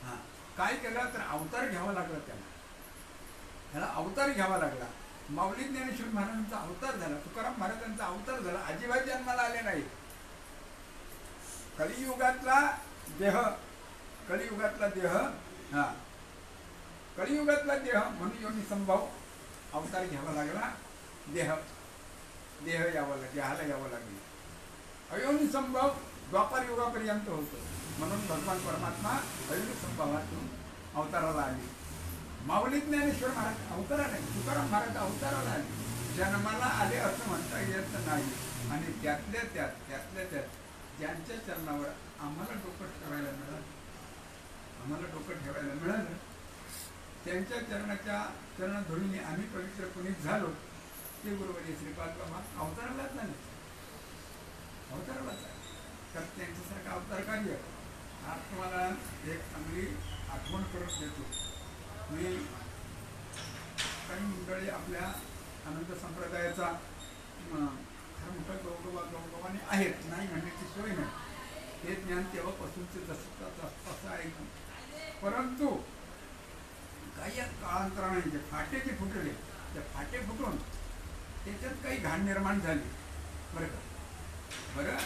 हां, काय केलं तर अवतार घ्यावा लागला त्याला अवतार घ्यावा लागला. माऊली ज्ञानेश्वर महाराजांचा अवतार झाला, तुकाराम महाराजांचा अवतार झाला, अजिबात जन्माला आले नाही. कलियुगातला देह हा कलियुगातला देह म्हणून योनी संभव अवतार घ्यावा लागला. देह यावं लागले, देहाला यावं लागले. अयोनी संभव द्वापार युगापर्यंत होतं, म्हणून भगवान परमात्मा अयोनी संभवातून अवताराला आले. माऊली ज्ञानेश्वर महाराज अवताराला आले, तुकाराम महाराज अवताराला आले. जन्माला आले असं म्हणता येत नाही. आणि त्यातल्या त्यात ज्यांच्या चरणावर आम्हाला डोकं ठेवायला मिळालं, त्यांच्या चरणधुळीने आम्ही पवित्र पुनीत झालो. ते गुरुवर्य श्रीपाद बाबा अवतारालाच झाले. तर त्यांच्यासारखं अवतार कार्य आज तुम्हाला एक चांगली आठवण करून देतो. मी काही मंडळी आपल्या आनंद संप्रदायाचा खरं मोठा गौरवाने आहेत, नाही म्हणण्याची सोय नाही. हे ज्ञान तेव्हापासूनचे तसं आहे. परंतु काही काळांतराने जे फाटे जे फुटले, ते फाटे फुटून त्याच्यात काही घाण निर्माण झाली. बरं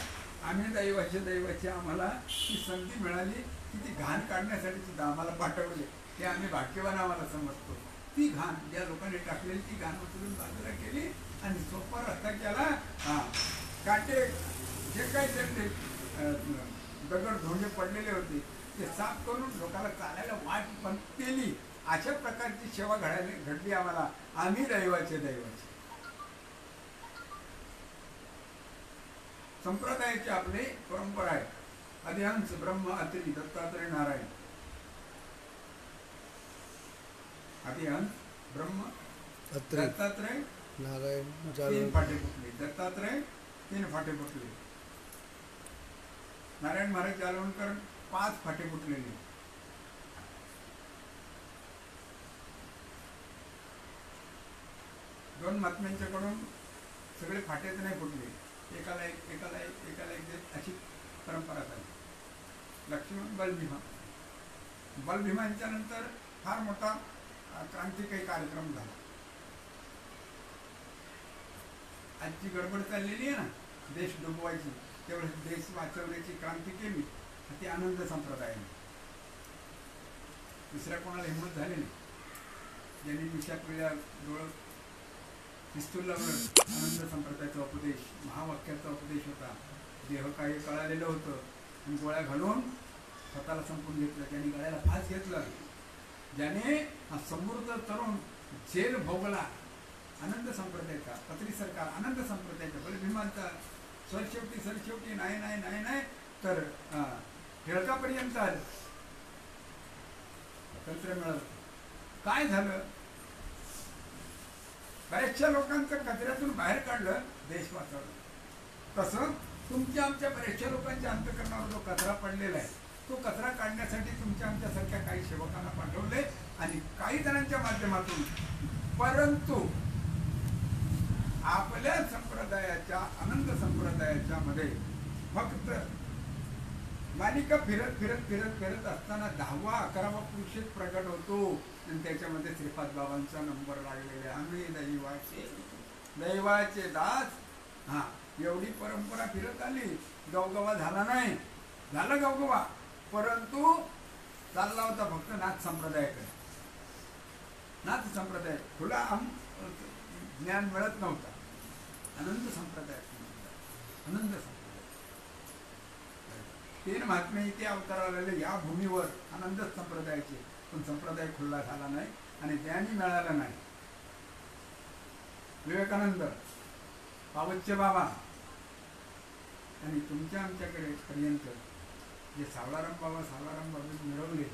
आम्ही दैवाचे आम्हाला ती संधी मिळाली की ती घाण काढण्यासाठी सुद्धा आम्हाला पाठवले. हे आम्ही भाग्यवान आम्हाला समजतो. ती घाण ज्या लोकांनी टाकलेली ती घाण उचलून बाजूला केली आणि सोपा रस्ता केला. काटे जे काही त्यांचे दगड धोंडे पडलेले होते ते साफ करून लोकांना चालायला वाट पण केली. अशा प्रकारची सेवा घडली आम्हाला. आम्ही दैवाचे संप्रदायाची आपली परंपरा आहे. अधिहंस ब्रह्म अत्री दत्तात्रय नारायण. अधिहंस ब्रह्म दत्तात्रय नारायण 3 फाटे फुटले. दत्तात्रय 3 फाटे फुटले. नारायण महाराज जालवणकर 5 फाटे फुटलेले. दोन महात्म्यांच्याकडून सगळे फाटेच नाही फुटले. एकाला एक अशी परंपरा झाली. लक्ष्मण बलभीमांच्या नंतर फार मोठा क्रांतिकारी कार्यक्रम झाला. आजची गडबड चाललेली आहे ना, देश डुबवायची, त्यावेळेस देश वाचवण्याची क्रांती केली ती आनंद संप्रदायाने. दुसऱ्या कोणाला हिंमत झाली नाही. ज्यांनी मिशात वेळा डोळं पिस्तूल लावलं. आनंद संप्रदायाचा उपदेश, महावाक्याचा उपदेश होता. देह काही कळालेलं होतं आणि गोळ्या घालून स्वतःला संपून घेतलं. त्यांनी गळ्याला फास घेतलं. ज्याने समृद्ध तरुण जेल भोगला आनंद संप्रदायाचा, पत्री सरकार आनंद संप्रदायाचा, बलभीमांचा सरशेवटी नाही तर टिळकापर्यंत स्वातंत्र्य मिळालं. काय झालं? बऱ्याचशा लोकांचं कचऱ्यातून बाहेर काढलं, देश वाचवलं. तसं तुमच्या आमच्या बऱ्याचशा लोकांच्या अंतःकरणावर जो कचरा पडलेला आहे तो कचरा काढण्यासाठी तुमच्या आमच्यासारख्या काही सेवकांना पाठवले आणि काही जणांच्या माध्यमातून. परंतु आपल्या संप्रदायाच्या आनंद संप्रदायाच्या मध्ये फक्त मालिका फिरत असताना 10वा 11वा पुरुषेच प्रकट होतो आणि त्याच्यामध्ये श्रीपाद बाबांचा नंबर लागलेला. आम्ही दैवाचे दास. एवढी परंपरा फिरत आली. गवगवा झाला नाही. झाला गवगवा, परंतु चालला होता फक्त नाथ संप्रदायाकडे. नाथ संप्रदाय खुला ज्ञान मिळत नव्हता. आनंद संप्रदाय 3 महात्मे इथे अवताराला आलेले या भूमीवर आनंद संप्रदायाचे. पण संप्रदाय खुल्ला झाला नाही आणि ज्ञानी मिळाला नाही. विवेकानंद, पावच्चे बाबा आणि तुमच्या आमच्याकडे पर्यंत जे सावळाराम बाबा मिळवले,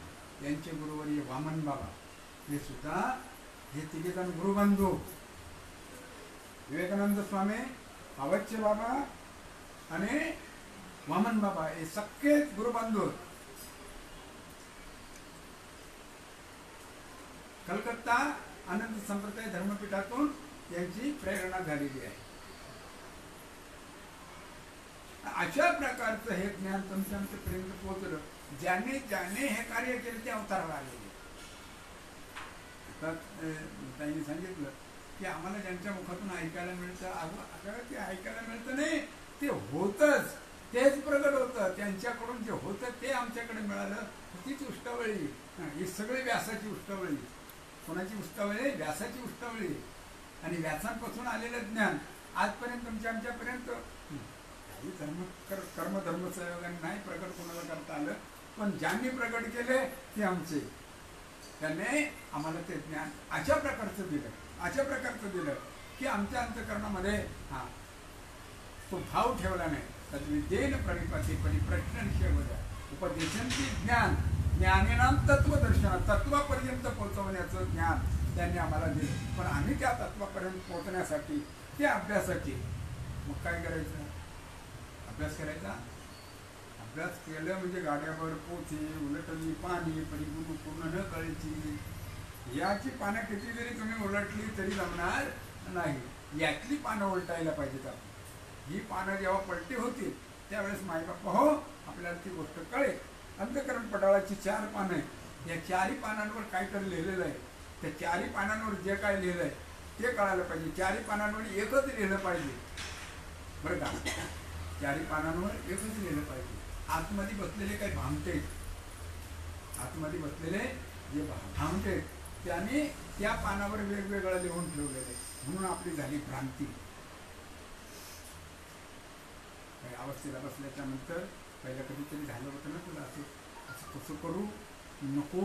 यांचे गुरुवर्य वामन बाबा, हे सुद्धा हे तिघेजण गुरुबंधू. विवेकानंद स्वामी, पावच्चे बाबा आणि वामन बाबा हे सख्खे गुरुबंधू. कलकत्ता आनंद संप्रदाय धर्मपीठातून यांची प्रेरणा झालेली आहे. अशा प्रकारचं हे ज्ञान तुमच्या आमच्यापर्यंत पोहोचलं. ज्याने ज्याने हे कार्य केले ते अवताराला आलेले. त्यांनी सांगितलं की आम्हाला ज्यांच्या मुखातून ऐकायला मिळतं, अगं ते ऐकायला मिळतं नाही, ते होतच, तेच प्रगट होतं. त्यांच्याकडून जे होतं ते आमच्याकडे मिळालं. तीच उष्टावळी. ही सगळी व्यासाची उष्टावळी. कोणाची उष्टावळी? व्यासाची उष्टावळी. आणि व्यासांपासून आलेलं ज्ञान आजपर्यंत तुमच्या आमच्यापर्यंत कर्मधर्म सहयोगाने नाही प्रकट कोणाला करता आलं, पण ज्यांनी प्रकट केले ते आमचे, त्याने आम्हाला ते ज्ञान अशा प्रकारचं दिलं की आमच्या अंतःकरणामध्ये तो भाव ठेवला नाही. तद्विद्येन प्रणिपाते परिप्रश्न निषेवद्या उपदेशंती ज्ञान ज्ञानेनाम तत्वदर्शन, तत्वापर्यंत पोहोचवण्याचं ज्ञान त्यांनी आम्हाला दिलं. पण आम्ही त्या तत्वापर्यंत पोहोचण्यासाठी, त्या अभ्यासाची मग काय करायचं? अभ्यास करायचा. अभ्यास केलं म्हणजे गाड्यावर पोथी, उलटली पाणी, परिपूर्ण पूर्ण न कळायची. याची पानं किती जरी तुम्ही उलटली तरी जमणार नाही. यातली पानं उलटायला पाहिजेत. आपण ही पानं जेव्हा पलटी होती त्यावेळेस मायबापा हो आपल्याला ती गोष्ट कळेल. अंतःकरण पटाळाची 4 पानं आहेत. या 4ही पानांवर काहीतरी लिहिलेलं आहे. त्या 4ही पानांवर जे काय लिहिलं आहे ते कळायला पाहिजे. 4ही पानांवर एकच लिहिलं पाहिजे बरं का. 4ही पानांवर एकच लिहिलं पाहिजे. आतमध्ये बसलेले काही भामटे, आतमध्ये बसलेले जे भामटे त्याने त्या पानावर वेगवेगळं लिहून ठेवलेलं, म्हणून आपली झाली भ्रांती. काही अवस्थेला बसल्याच्या नंतर पहिलं कधीतरी झालं होतं ना तुला, असं कसं करू नको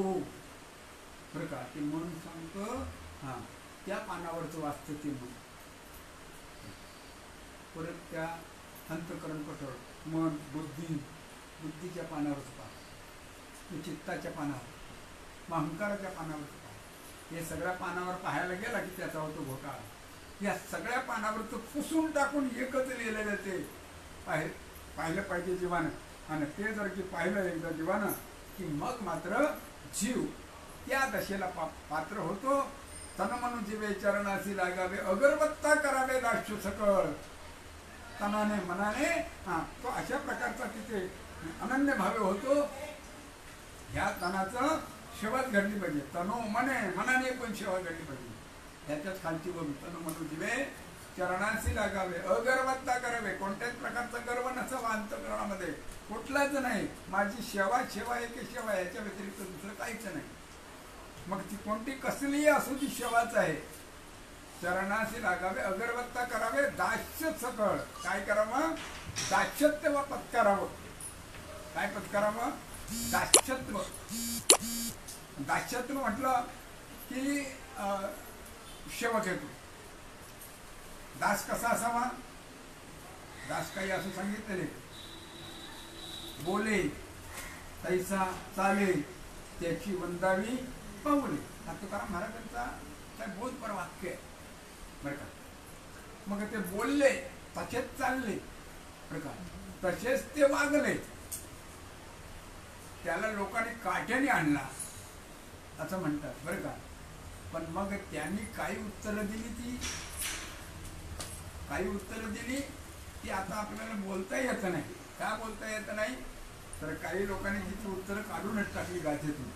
बरं का. ते मन सांगतं त्या पानावरचं वाचतं ते मन. परत त्या अंतःकरण पटळ मन बुद्धीच्या पानावरच पाहा, चित्ताच्या पानावर, मग अहंकाराच्या पानावरच पाहा. हे सगळ्या पानावर पाहायला गेला की त्याचा होतो घोटाळा. या सगळ्या पानावर तो पुसून टाकून एकच लिहिलेलं ते पाहिलं पाहिजे जीवानं. आणि ते जर की पाहिलं एकदा जीवानं की मग मात्र जीव त्या दशेला पात्र होतो. तन म्हणून जीवे चरणासी लागावे, अगरबत्ता करावे दाक्ष सकळ, तनाने मनाने. तो अशा प्रकारचा तिथे अनन्य भावे होतो. ह्या तनाचं शेवट घडली पाहिजे. तनो मनाने पण शेवट घडली पाहिजे. ह्याच्याच खालची वरून तनु म्हणून जीवे चरणाशी लागावे, अगरबत्ता करावे. कोणत्याच प्रकारचा गर्व नसावा अंतःकरणामध्ये, कुठलाच नाही. माझी सेवा एक सेवा, याच्या व्यतिरिक्त दुसरं काहीच नाही. मग ती कोणती कसलीही असो ती सेवाच आहे. चरणाशी लागावे, अगरबत्ता करावे, दास्य सकळ. काय करावं? दास्यत्व पत्करावं. काय पत्करावं? दास्यत्व. दास्यत्व म्हटलं की सेवक येतो. दास कसा असावा? दास काही असं सांगितलेले, बोले तैसा चाले, त्याची वंदावी पाऊले. हा तुकाराम महाराजांचा काय बोधपर वाक्य आहे बरं का. मग ते बोलले तसेच चालले बरं का, तसेच ते वागले. त्याला लोकांनी काठ्याने आणला असं म्हणतात बरं का. पण मग त्यांनी काही उत्तरं दिली ती आता आपल्याला बोलता येत नाही. का बोलता येत नाही? तर काही लोकांनी तिची उत्तरं काढूनच टाकली गाथेतून.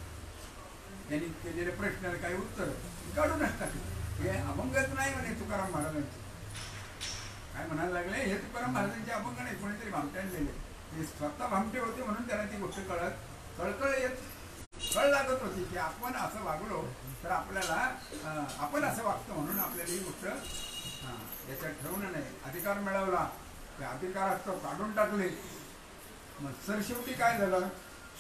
त्यांनी केलेल्या प्रश्नाला काही उत्तर काढूनच टाकली. हे अभंगच नाही म्हणे तुकाराम महाराजांचे. काय म्हणायला लागले? हे तुकाराम महाराजांचे अभंग नाही, कोणीतरी भामट्याने लिहिले. हे स्वतः भामटे होते म्हणून त्यांना ती गोष्ट कळ लागत होती की आपण असं वागलो तर आपल्याला आपण असं वागतो म्हणून आपल्याला ही गोष्ट याच्यात ठेवणं नाही. अधिकार मिळवला, ते अधिकार असतो काढून टाकले. मग सरशेवटी काय झालं?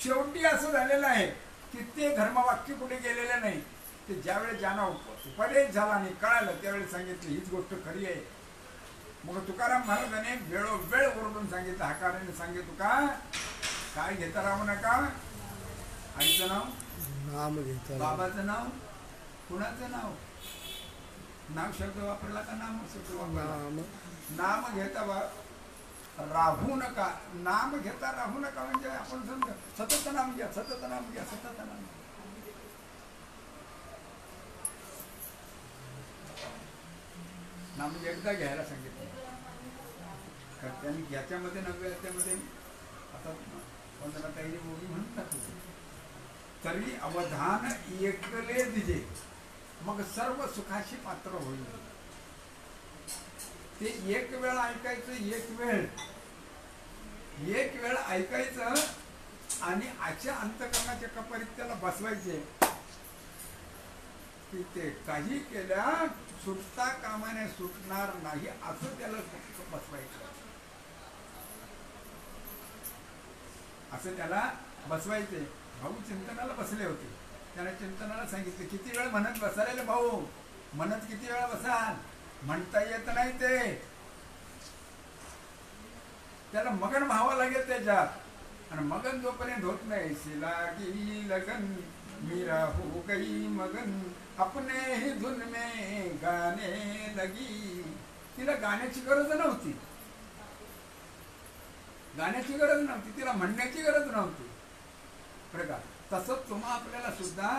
शेवटी असं झालेलं आहे की ते धर्मवाक्य कुठे गेलेलं नाही. ते ज्यावेळेस ज्यांना उपदेश झाला आणि कळालं त्यावेळेस सांगितलं हीच गोष्ट खरी आहे. मग तुकाराम महाराजांनी वेळोवेळ ओरडून सांगितलं, हकाराने सांगितलं का काय घेता राहू नका. आईचं नाव, बाबाचं नाव, कुणाचं नाव, नाव शब्द वापरला का नाम शब्द वापरला? नाम घेता राहू नका. नाम घेता राहू नका म्हणजे आपण समजा सतत नाम घ्या, सतत नाम घ्या, सतत नाम घ्या. नाम एकदा घ्यायला सांगितलं. त्यांनी याच्यामध्ये 9व्या अध्यायामध्ये आता वंदना ताईने बोली म्हणून दाखवली. तरी अवधान एकले दिजे मग सर्व सुखाशी पात्र होईल. ते एक वेळ ऐकायचं, एक वेळ ऐकायचं आणि आजच्या अंतकरणाच्या कपारीत त्याला बसवायचे की ते काही केल्या सुटता कामाने सुटणार नाही असं त्याला बसवायचं, असं त्याला बसवायचे. भाऊ चिंतनाला बसले होते. त्याने चिंतनाला सांगितले किती वेळ म्हणत बसायला भाऊ, म्हणत किती वेळा बसाल, म्हणता येत नाही ते, त्याला मगन व्हावं लागेल त्याच्यात. आणि मगन जोपर्यंत होत नाही, शिला की लगन मीरा हो गई मगन अपने ही धुन में गाने लगी. तिला गाण्याची गरज नव्हती, गाण्याची गरज नव्हती, तिला म्हणण्याची गरज नव्हती. प्रकार तसंच तुम्हा आपल्याला सुद्धा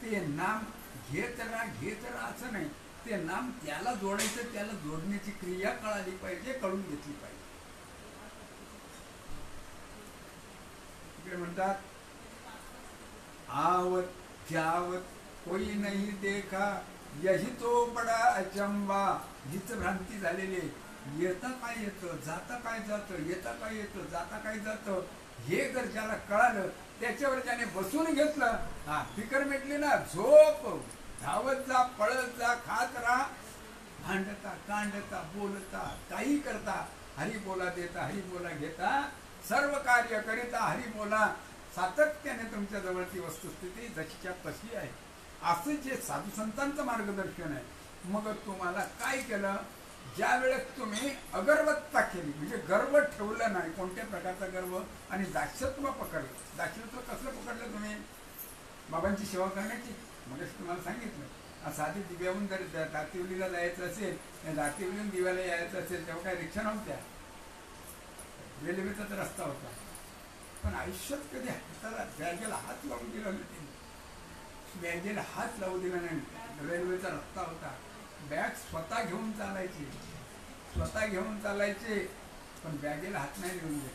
ते नाम घेत राहा असं नाही. ते नाम त्याला जोडायचं, त्याला जोडण्याची क्रिया कळाली पाहिजे, कळून घेतली पाहिजे. इकडे म्हणतात आवत जावत कोई नाही देखा यही तो बडा अचंबा. हीच भ्रांती झालेली. येता काय येतं, जाता काय जातं, येता काय येतं, जाता काय जातं, हे जर ज्याला कळालं त्याच्यावर ज्याने बसून घेतलं, हा फिकर मिटली ना. झोप, धावत जा, पळत जा, खात राहा, भांडता कांडता बोलता काही करता हरी बोला देता, हरी बोला घेता, सर्व कार्य करिता हरी बोला. सातत्याने तुमच्या जवळची वस्तुस्थिती जशीच्या तशी आहे. असं जे साधू संतांचं मार्गदर्शन आहे. मग तुम्हाला काय केलं, ज्या वेळेस तुम्ही अगरवत्ता केली म्हणजे गर्व ठेवला नाही, कोणत्या प्रकारचा गर्व, आणि दास्यत्व पकडलं. दास्यत्व कसलं पकडलं तुम्ही, बाबांची सेवा करण्याची. मग तुम्हाला सांगितलं साधी दिव्याहून जर दातिवलीला जायचं असेल, दातिवलीहून दिव्याला यायचं असेल तेव्हा काही रिक्षा नव्हत्या, रेल्वेचा तर रस्ता होता. पण आयुष्यात कधी हाताला बॅगेला हात लावून दिला नाही, बॅगेला हात लावू दिला नाही. रेल्वेचा रस्ता होता, बॅग स्वतः घेऊन चालायची, स्वतः घेऊन चालायचे, पण बॅगेला हात नाही देऊन दिले.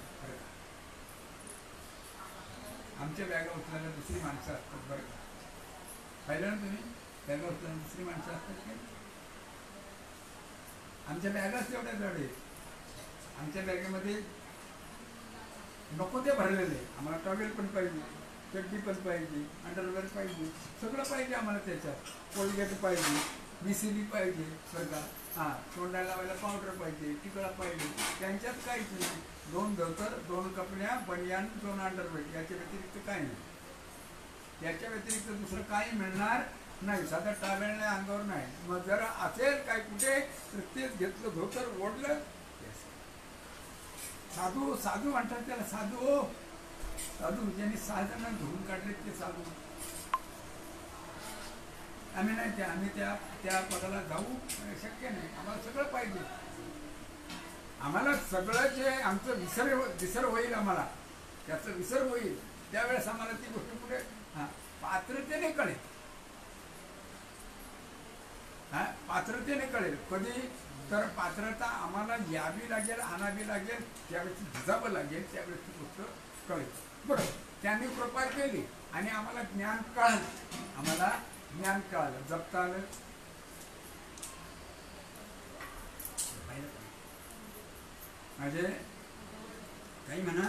आमच्या बॅगा उचलायला दुसरी माणसं असतात बरं का, पाहिलं ना तुम्ही, बॅगा उचलायला दुसरी माणसं असतात का. आमच्या बॅगाच तेवढ्या जड आहेत. आमच्या बॅगेमध्ये नको ते भरलेले. आम्हाला टॉवेल पण पाहिजे, चड्डी पण पाहिजे, अंडरवेअर पाहिजे, सगळं पाहिजे आम्हाला. त्याच्यात कोलगेट पाहिजे, मिसिली पाहिजे बरं का, हां तोंडाला लावायला पावडर पाहिजे, टिकळा पाहिजे. त्यांच्यात काहीच नाही. 2 धोतर, 2 कपड्या, बनियान, 2 अंडरवेअर, याच्या व्यतिरिक्त काही नाही. याच्या व्यतिरिक्त दुसरं काही मिळणार नाही. साधा टावेल नाही, अंगावर नाही. मग जरा असेल काय कुठे तर तेच घेतलं, धोतर ओढलं. साधू साधू म्हणतात त्याला, साधू साधू ज्यांनी 6 जण धुवून काढले ते साधू. आम्ही नाही, आम्ही त्या पदाला जाऊ शक्य नाही. आम्हाला सगळं पाहिजे, आम्हाला सगळं जे आमचं विसर होईल, आम्हाला त्याचं विसर होईल त्यावेळेस आम्हाला ती गोष्ट पुढे पात्रतेने कळेल. पात्रतेने कळेल. कधी तर पात्रता आम्हाला यावी लागेल, आणावी लागेल, त्यावेळेस झिजावं लागेल, त्यावेळेस ती गोष्ट कळेल. बरं, त्यांनी कृपा केली आणि आम्हाला ज्ञान कळालं, आम्हाला ज्ञान कळालं, जपता आलं. म्हणजे काही म्हणा,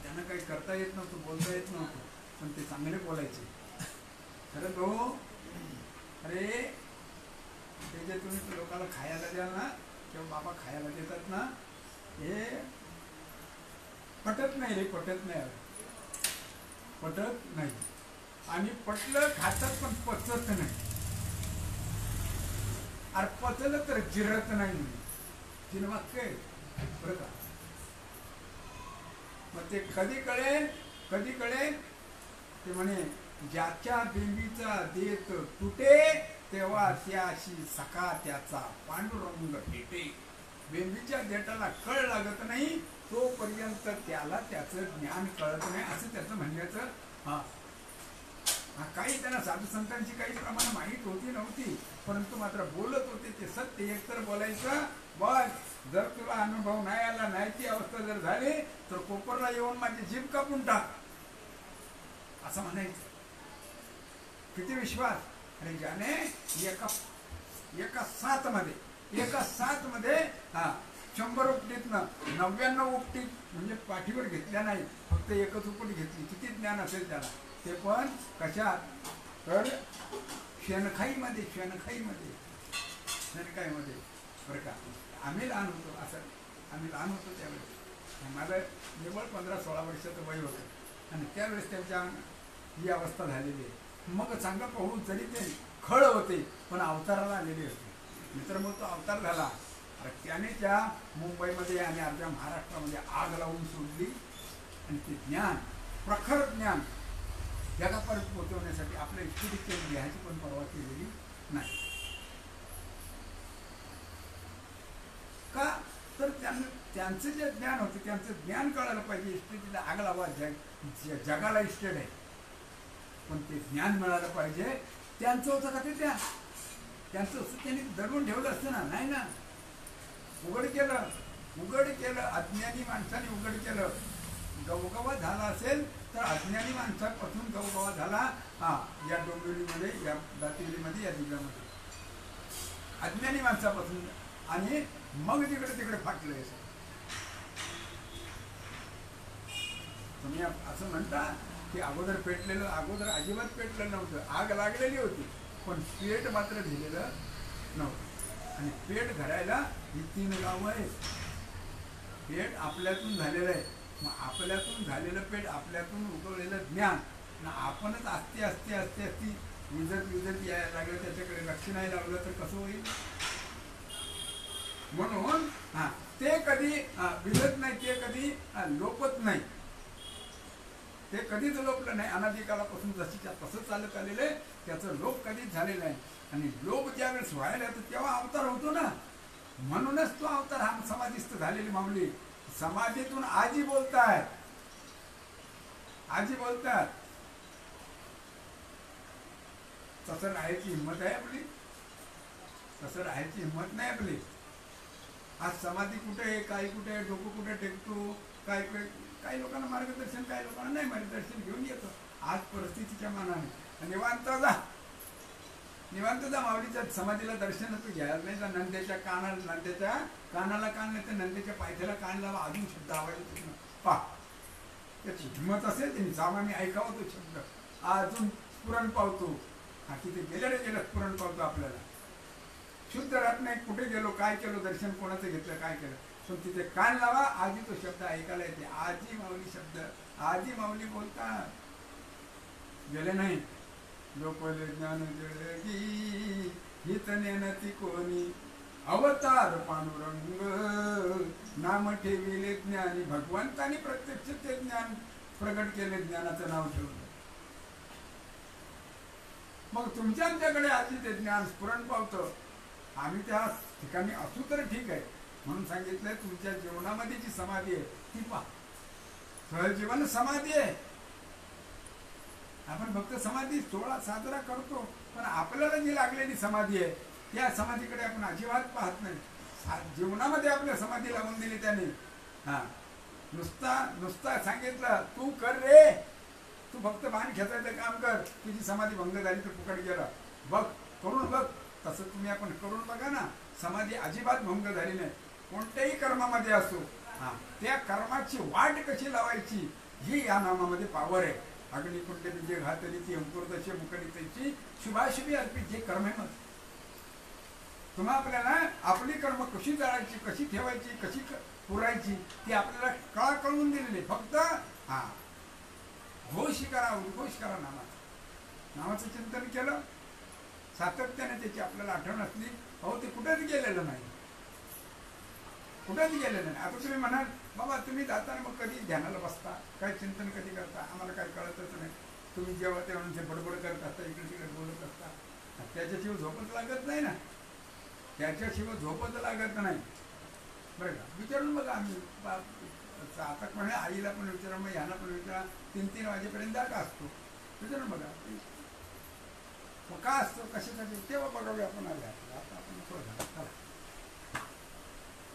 त्यांना काही करता येत नव्हतं, बोलता येत नव्हतं, पण ते चांगले बोलायचे. खरं तो अरे ते जे तुम्ही लोकांना खायला द्याल ना, किंवा बाबा खायला देतात ना, हे पटत नाही रे, पटत नाही, पटत नाही. आणि पटलं खातात पण पचत नाही. अरे पचलं तर जिरत नाही. 3 वाक्य बरं का. मग ते कधी कळेल, कधी कळेल ते म्हणे, ज्याच्या बेंबीचा देत तुटे तेव्हा त्याशी सखा त्याचा पांडुरंग भेटे. बेंबीच्या देठाला कळ लागत नाही तोपर्यंत त्याला त्याचं ज्ञान कळत नाही, असं त्याचं म्हणण्याचं. काही त्यांना साधू संतांची काही प्रमाण माहीत होती नव्हती, परंतु मात्र बोलत होते ते सत्य. एकतर बोलायचं, बघ जर तुला अनुभव नाही आला, नाही ती अवस्था जर झाली तर कोपरला येऊन माझी जीभ कापून टाक, असं म्हणायचं. किती विश्वास. आणि ज्याने एका सात मध्ये 100 उपटीतनं 99 उपटी म्हणजे पाठीवर घेतल्या नाही, फक्त एकच उपट घेतली. किती ज्ञान असेल त्याला, ते पण कशात, तर शेणखाईमध्ये बरं का. आम्ही लहान होतो, आम्ही लहान होतो त्यावेळेस. माझं केवळ 15-16 वर्षाचं वय होतं आणि त्यावेळेस त्यांच्या ही अवस्था झालेली आहे. मग सांगा पाहू, जरी ते खळ होते पण अवताराला आलेले होते. मित्र मग तो अवतार झाला. त्याने त्या मुंबईमध्ये आणि अर्ध्या महाराष्ट्रामध्ये आग लावून सोडली आणि ते ज्ञान, प्रखर ज्ञान जगापर्यंत पोहोचवण्यासाठी आपल्या इष्टदिक्के लिहायची पण परवा केलेली नाही. का तर त्यांचं जे ज्ञान होतं, त्यांचं ज्ञान कळायला पाहिजे. इष्टदिला आग लावा, जगाला इष्टेड आहे, पण ते ज्ञान मिळालं पाहिजे. त्यांचं होतं का ते त्यांचं त्यांनी दडवून ठेवलं असतं ना, नाही ना. उघड केलं अज्ञानी माणसाने उघड केलं. गवगवा झाला असेल तर अज्ञानी माणसापासून गवगवा झाला. या डोंबिवलीमध्ये, या दातिवलीमध्ये, या जिल्ह्यामध्ये अज्ञानी माणसापासून, आणि मग तिकडे फाटलं. तुम्ही असं म्हणता की अगोदर अजिबात पेटलेलं नव्हतं, आग लागलेली होती, पण पेट मात्र दिलेलं नव्हतं. आणि पेट घरायला ही 3 गावं आहेत. पेट आपल्यातून झालेलं आहे. मग आपल्यातून झालेलं पेट, आपल्यातून उगवलेलं ज्ञान, आपणच असती विजत यायला लागलं, त्याच्याकडे लक्ष नाही लावलं तर कसं होईल. म्हणून ते कधी विजत नाही, ते कधी लोपत नाही, ते कधीच लोपलं नाही. अनादिकालापासून जशीच्या तसं चालत आलेलं आहे, त्याचं लोप कधीच झालेलं आहे. आणि लोप ज्यावेळेस व्हायला येतो तेव्हा अवतार होतो ना. म्हणूनच तो अवतार हा समाधीस्थ झालेली माऊली समाधीतून आजी बोलतात. तसं राहायची हिंमत आहे आपली, तसं राहायची हिंमत नाही आपली. आज समाधी कुठे आहे, काय कुठे आहे, डोकं कुठे टेकतो, काही लोकांना मार्गदर्शन, काही लोकांना नाही मार्गदर्शन घेऊन येतो. आज परिस्थितीच्या मानाने निवांत जा माऊलीच्या समाधीला दर्शन तू घ्यायला नाही तर नंद्याच्या कानाला कान नाही तर नंद्याच्या पायथ्याला कान लावा. अजून शब्द आवाज पा त्याची हिंमत असेल त्यांनी जावा, मी ऐकावं तो शब्द. अजून स्फुरण पावतो. तिथे गेलं स्फुरण पावतो आपल्याला. शुद्ध राहत नाही, कुठे गेलो, काय केलो, दर्शन कोणाचं घेतलं, काय केलं, पण तिथे कान लावा. आजी तो शब्द ऐकायला येते. आजी माऊली शब्द, आजी माऊली बोलतात. गेले नाही. लोपले ज्ञान जळगी हित नेनती कोणी, अवतार पांडुरंग नाम ठेविले ज्ञानी. भगवंतानी प्रत्यक्ष ते ज्ञान प्रगट केले, ज्ञानाचं नाव ठेवलं. मग तुमच्या आमच्याकडे आजी ते ज्ञान स्फुरण पावतं. आम्ही त्या ठिकाणी असू तर ठीक आहे, म्हणून सांगितलंय तुमच्या जीवनामध्ये जी समाधी आहे ती पहा. सहजीवन समाधी आहे. आपण फक्त समाधी सोहळा साजरा करतो, पण आपल्याला जी लागलेली समाधी आहे त्या समाधीकडे आपण अजिबात पाहत नाही. जीवनामध्ये आपल्या समाधी लावून दिली त्याने. नुसता सांगितलं तू कर रे, तू फक्त बाण खेचायचं काम कर, तुझी समाधी भंग झाली तर फुकट गेला. बघ, करून बघ. तसं तुम्ही आपण करून बघा ना. समाधी अजिबात भंग झाली नाही. कोणत्याही कर्मामध्ये असो, त्या कर्माची वाट कशी लावायची ही या नामामध्ये पावर आहे. अग्निकुंडे जे घातली ती अंकुरदशे मुकलितेची शुभाशुभी अर्पित जे कर्म आहे. मग तुम्हा आपल्याला आपली कर्म कशी जाळायची, कशी ठेवायची, कशी पुरायची ती आपल्याला कळून दिलेली. फक्त घोष करा, उद्घोष करा. नामाचं चिंतन केलं, सातत्याने त्याची आपल्याला आठवण असली, ते कुठेच गेलेलं नाही. आता तुम्ही म्हणाल बाबा तुम्ही जाताना मग कधी ध्यानाला बसता, काय चिंतन कधी करता, आम्हाला काय कळतच नाही. तुम्ही जेव्हा तेव्हा बडबड करत असता, इकडे तिकडे बोलत असता, त्याच्याशिवाय झोपच लागत नाही ना. त्याच्याशिवाय झोपच लागत नाही. बरं का, विचारून बघा. आम्ही आता पण आईला पण विचारा, मग ह्यांना पण विचारा. 3-3 वाजेपर्यंत जागा असतो. विचारून बघा. मग का असतो कशासाठी तेव्हा बघावे आपण आले आता आपण नको झालं, चला.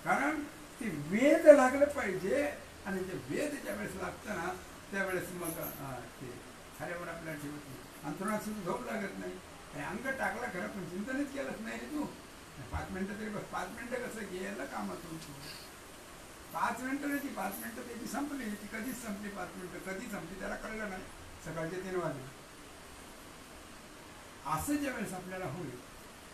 कारण ते वेद लागलं पाहिजे आणि ते वेद ज्या वेळेस लागतं ना त्यावेळेस मग ते खाल्यावर आपल्याला ठेवत नाही. अंथरुणात सुद्धा झोप लागत नाही. आणि अंग टाकला खरं पण चिंतनच केलंच नाही रे तू. 5 मिनिटं तरी बस. 5 मिनिटं कसं घ्यायला कामातून तू 5 मिनिटं नाही, ती 5 मिनिटं त्याची संपली. ती कधीच संपली. 5 मिनिटं कधी संपली त्याला कळलं नाही. सकाळचे 3 वाजले. असं ज्यावेळेस आपल्याला होईल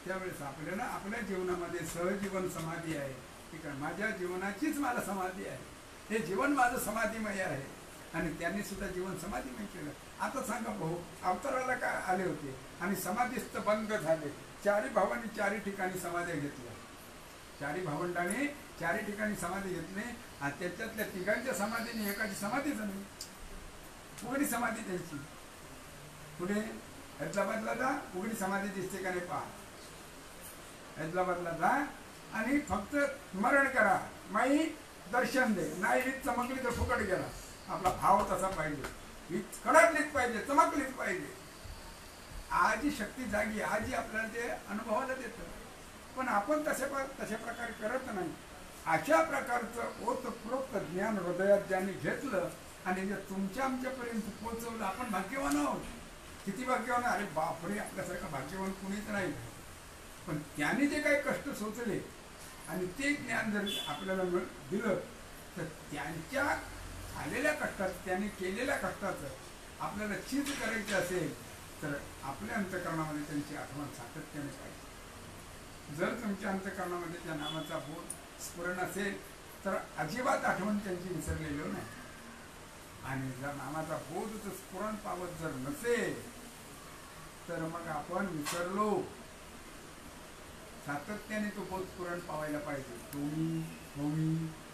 त्यावेळेस आपल्याला आपल्या जीवनामध्ये सहजीवन समाधी आहे. ठीक आहे, माझ्या जीवनाचीच मला समाधी आहे. हे जीवन माझं समाधीमय आहे. आणि त्यांनी सुद्धा जीवन समाधीमय केलं. आता सांगा भाऊ, अवताराला काय आले होते आणि समाधीस्थ बंद झाले. 4 भावांनी 4 ठिकाणी समाध्या घेतल्या. 4 भावंडांनी 4 ठिकाणी समाधी घेतली आणि त्याच्यातल्या 3घांच्या समाधीने एकाची समाधीच नाही. उघडी समाधी त्यांची. पुढे हैदराबादला जा, उघडी समाधी दिसते का नाही पहा. हैदराबादला जा आणि फक्त स्मरण करा, माई दर्शन दे. नाही हीच चमकली तर फुकट गेला. आपला भाव तसा पाहिजे, हीच कडकलीच पाहिजे, चमकलीच पाहिजे. आजी शक्ती जागी, आजी आपल्याला ते अनुभवाला देतं. पण आपण तशा प्रकारे करत नाही. अशा प्रकारचं ओतप्रोक्त ज्ञान हृदयात ज्यांनी घेतलं आणि जे तुमच्या आमच्यापर्यंत पोहोचवलं, आपण भाग्यवान आहोत. किती भाग्यवान. अरे बापरे, आपल्यासारखं भाग्यवान कुणीच नाही. पण त्याने जे काही कष्ट सोचले आणि ते ज्ञान जर आपल्याला दिलं तर त्यांच्या आलेल्या कष्टात, त्यांनी केलेल्या कष्टाचं आपल्याला चीज करायची असेल तर आपल्या अंतःकरणामध्ये त्यांची आठवण सातत्याने पाहिजे. जर तुमच्या अंतःकरणामध्ये त्या नामाचा बोध स्फुरण असेल तर अजिबात आठवण त्यांची विसरलेली नाही. आणि जर नामाचा बोध स्फुरण पावत जर नसेल तर मग आपण विसरलो. सातत्याने तो बोध स्फुरण पावायला पाहिजे.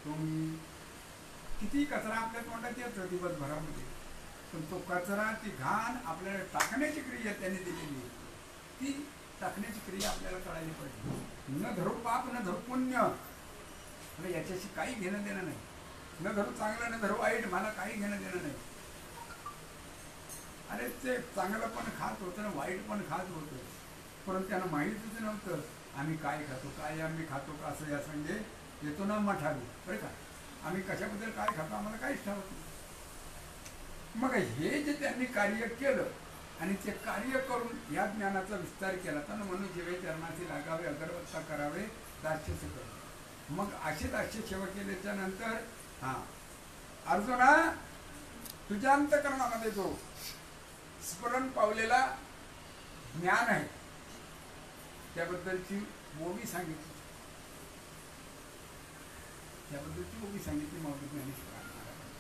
तुम्ही किती कचरा आपल्या तोंडात येतो दिवसभरामध्ये, पण तो कचरा, ती घाण आपल्याला टाकण्याची क्रिया त्यांनी दिलेली आहे. ती टाकण्याची क्रिया आपल्याला कळायला पाहिजे. न धरू पाप न धरू पुण्य, मला याच्याशी काही घेणं देणं नाही. न धरू चांगलं न धरू वाईट, मला काही घेणं देणं नाही. अरे ते चांगलं पण खात होतं ना वाईट पण खात होतं, परंतु त्यांना माहितीच नव्हतं आम्ही काय खातो, काय आम्ही खातो का. असं या संगे येतो ना मठावी, बरं का, आम्ही कशाबद्दल काय खातो आम्हाला काहीच ठावत नाही. मग हे जे त्यांनी कार्य केलं आणि ते कार्य करून या ज्ञानाचा विस्तार केला, तर म्हणून जीवे चरणाशी लागावे, अगरबत्ता करावे, दास्य करावे. मग अशी दास्य सेवा केल्याच्या नंतर अर्जुना, तुझ्या अंतःकरणामध्ये जो स्फुरण पावलेला ज्ञान आहे त्याबद्दलची ओवी सांगितली. त्याबद्दलची ओवी सांगितली मौली ज्ञानेश्वर महाराजांनी.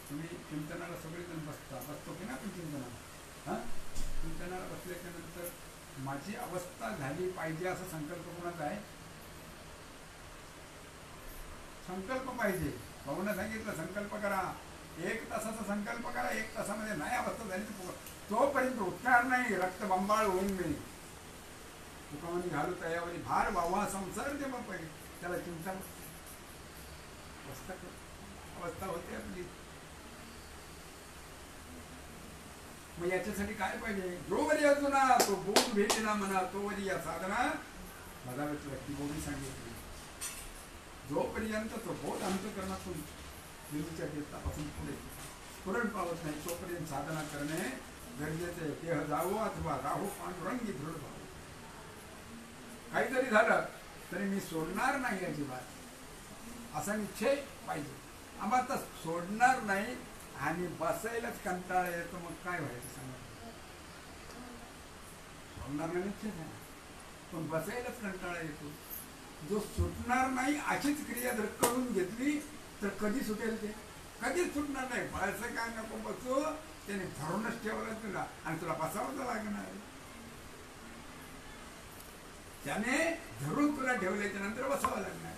तुम्ही चिंतनाला सगळेजण बसतो की ना आपण चिंतनाला. चिंतनाला बसल्याच्या नंतर माझी अवस्था झाली पाहिजे असा संकल्प कोणाचा आहे? संकल्प पाहिजे. भाऊनं सांगितलं संकल्प करा, 1 तासाचा संकल्प करा. 1 तासामध्ये नाही अवस्था झाली तर तोपर्यंत उठणार नाही, रक्त बंबाळ होऊन मी तुकामणी घालू तयावरी भार वावा संसार दे. मग पाहिजे त्याला चिंता अवस्था होते आपली. मग याच्यासाठी काय पाहिजे? जो वरी अजूना तो बोध भेटेना म्हणा, तो वरी या साधना बघावेच लागते. बोधी सांगितली जोपर्यंत तो बोध अंतःकरणातून निर्मितीच्या घेतल्यापासून पुढे स्फुरण पावत नाही तोपर्यंत साधना करणे गरजेचे. देह जावो अथवा राहू पांडुरंगी दृढ भाव. काही जरी झालं तरी मी सोडणार नाही अजिबात असा निश्चय पाहिजे. आम्हाला तर सोडणार नाही आणि बसायलाच कंटाळा येतो. मग काय व्हायचं सांगा? सोडणार नाही निश्चय आहे, पण बसायलाच कंटाळा येतो. जो सुटणार नाही अशीच क्रिया जर करून घेतली तर कधी सुटेल? ते कधीच सुटणार नाही. बळायचं काय नको बसू, त्याने धरूनच ठेवलं तुला आणि तुला बसावं तर लागणार. त्याने धरून तुला ठेवल्याच्या नंतर बसावं लागणार,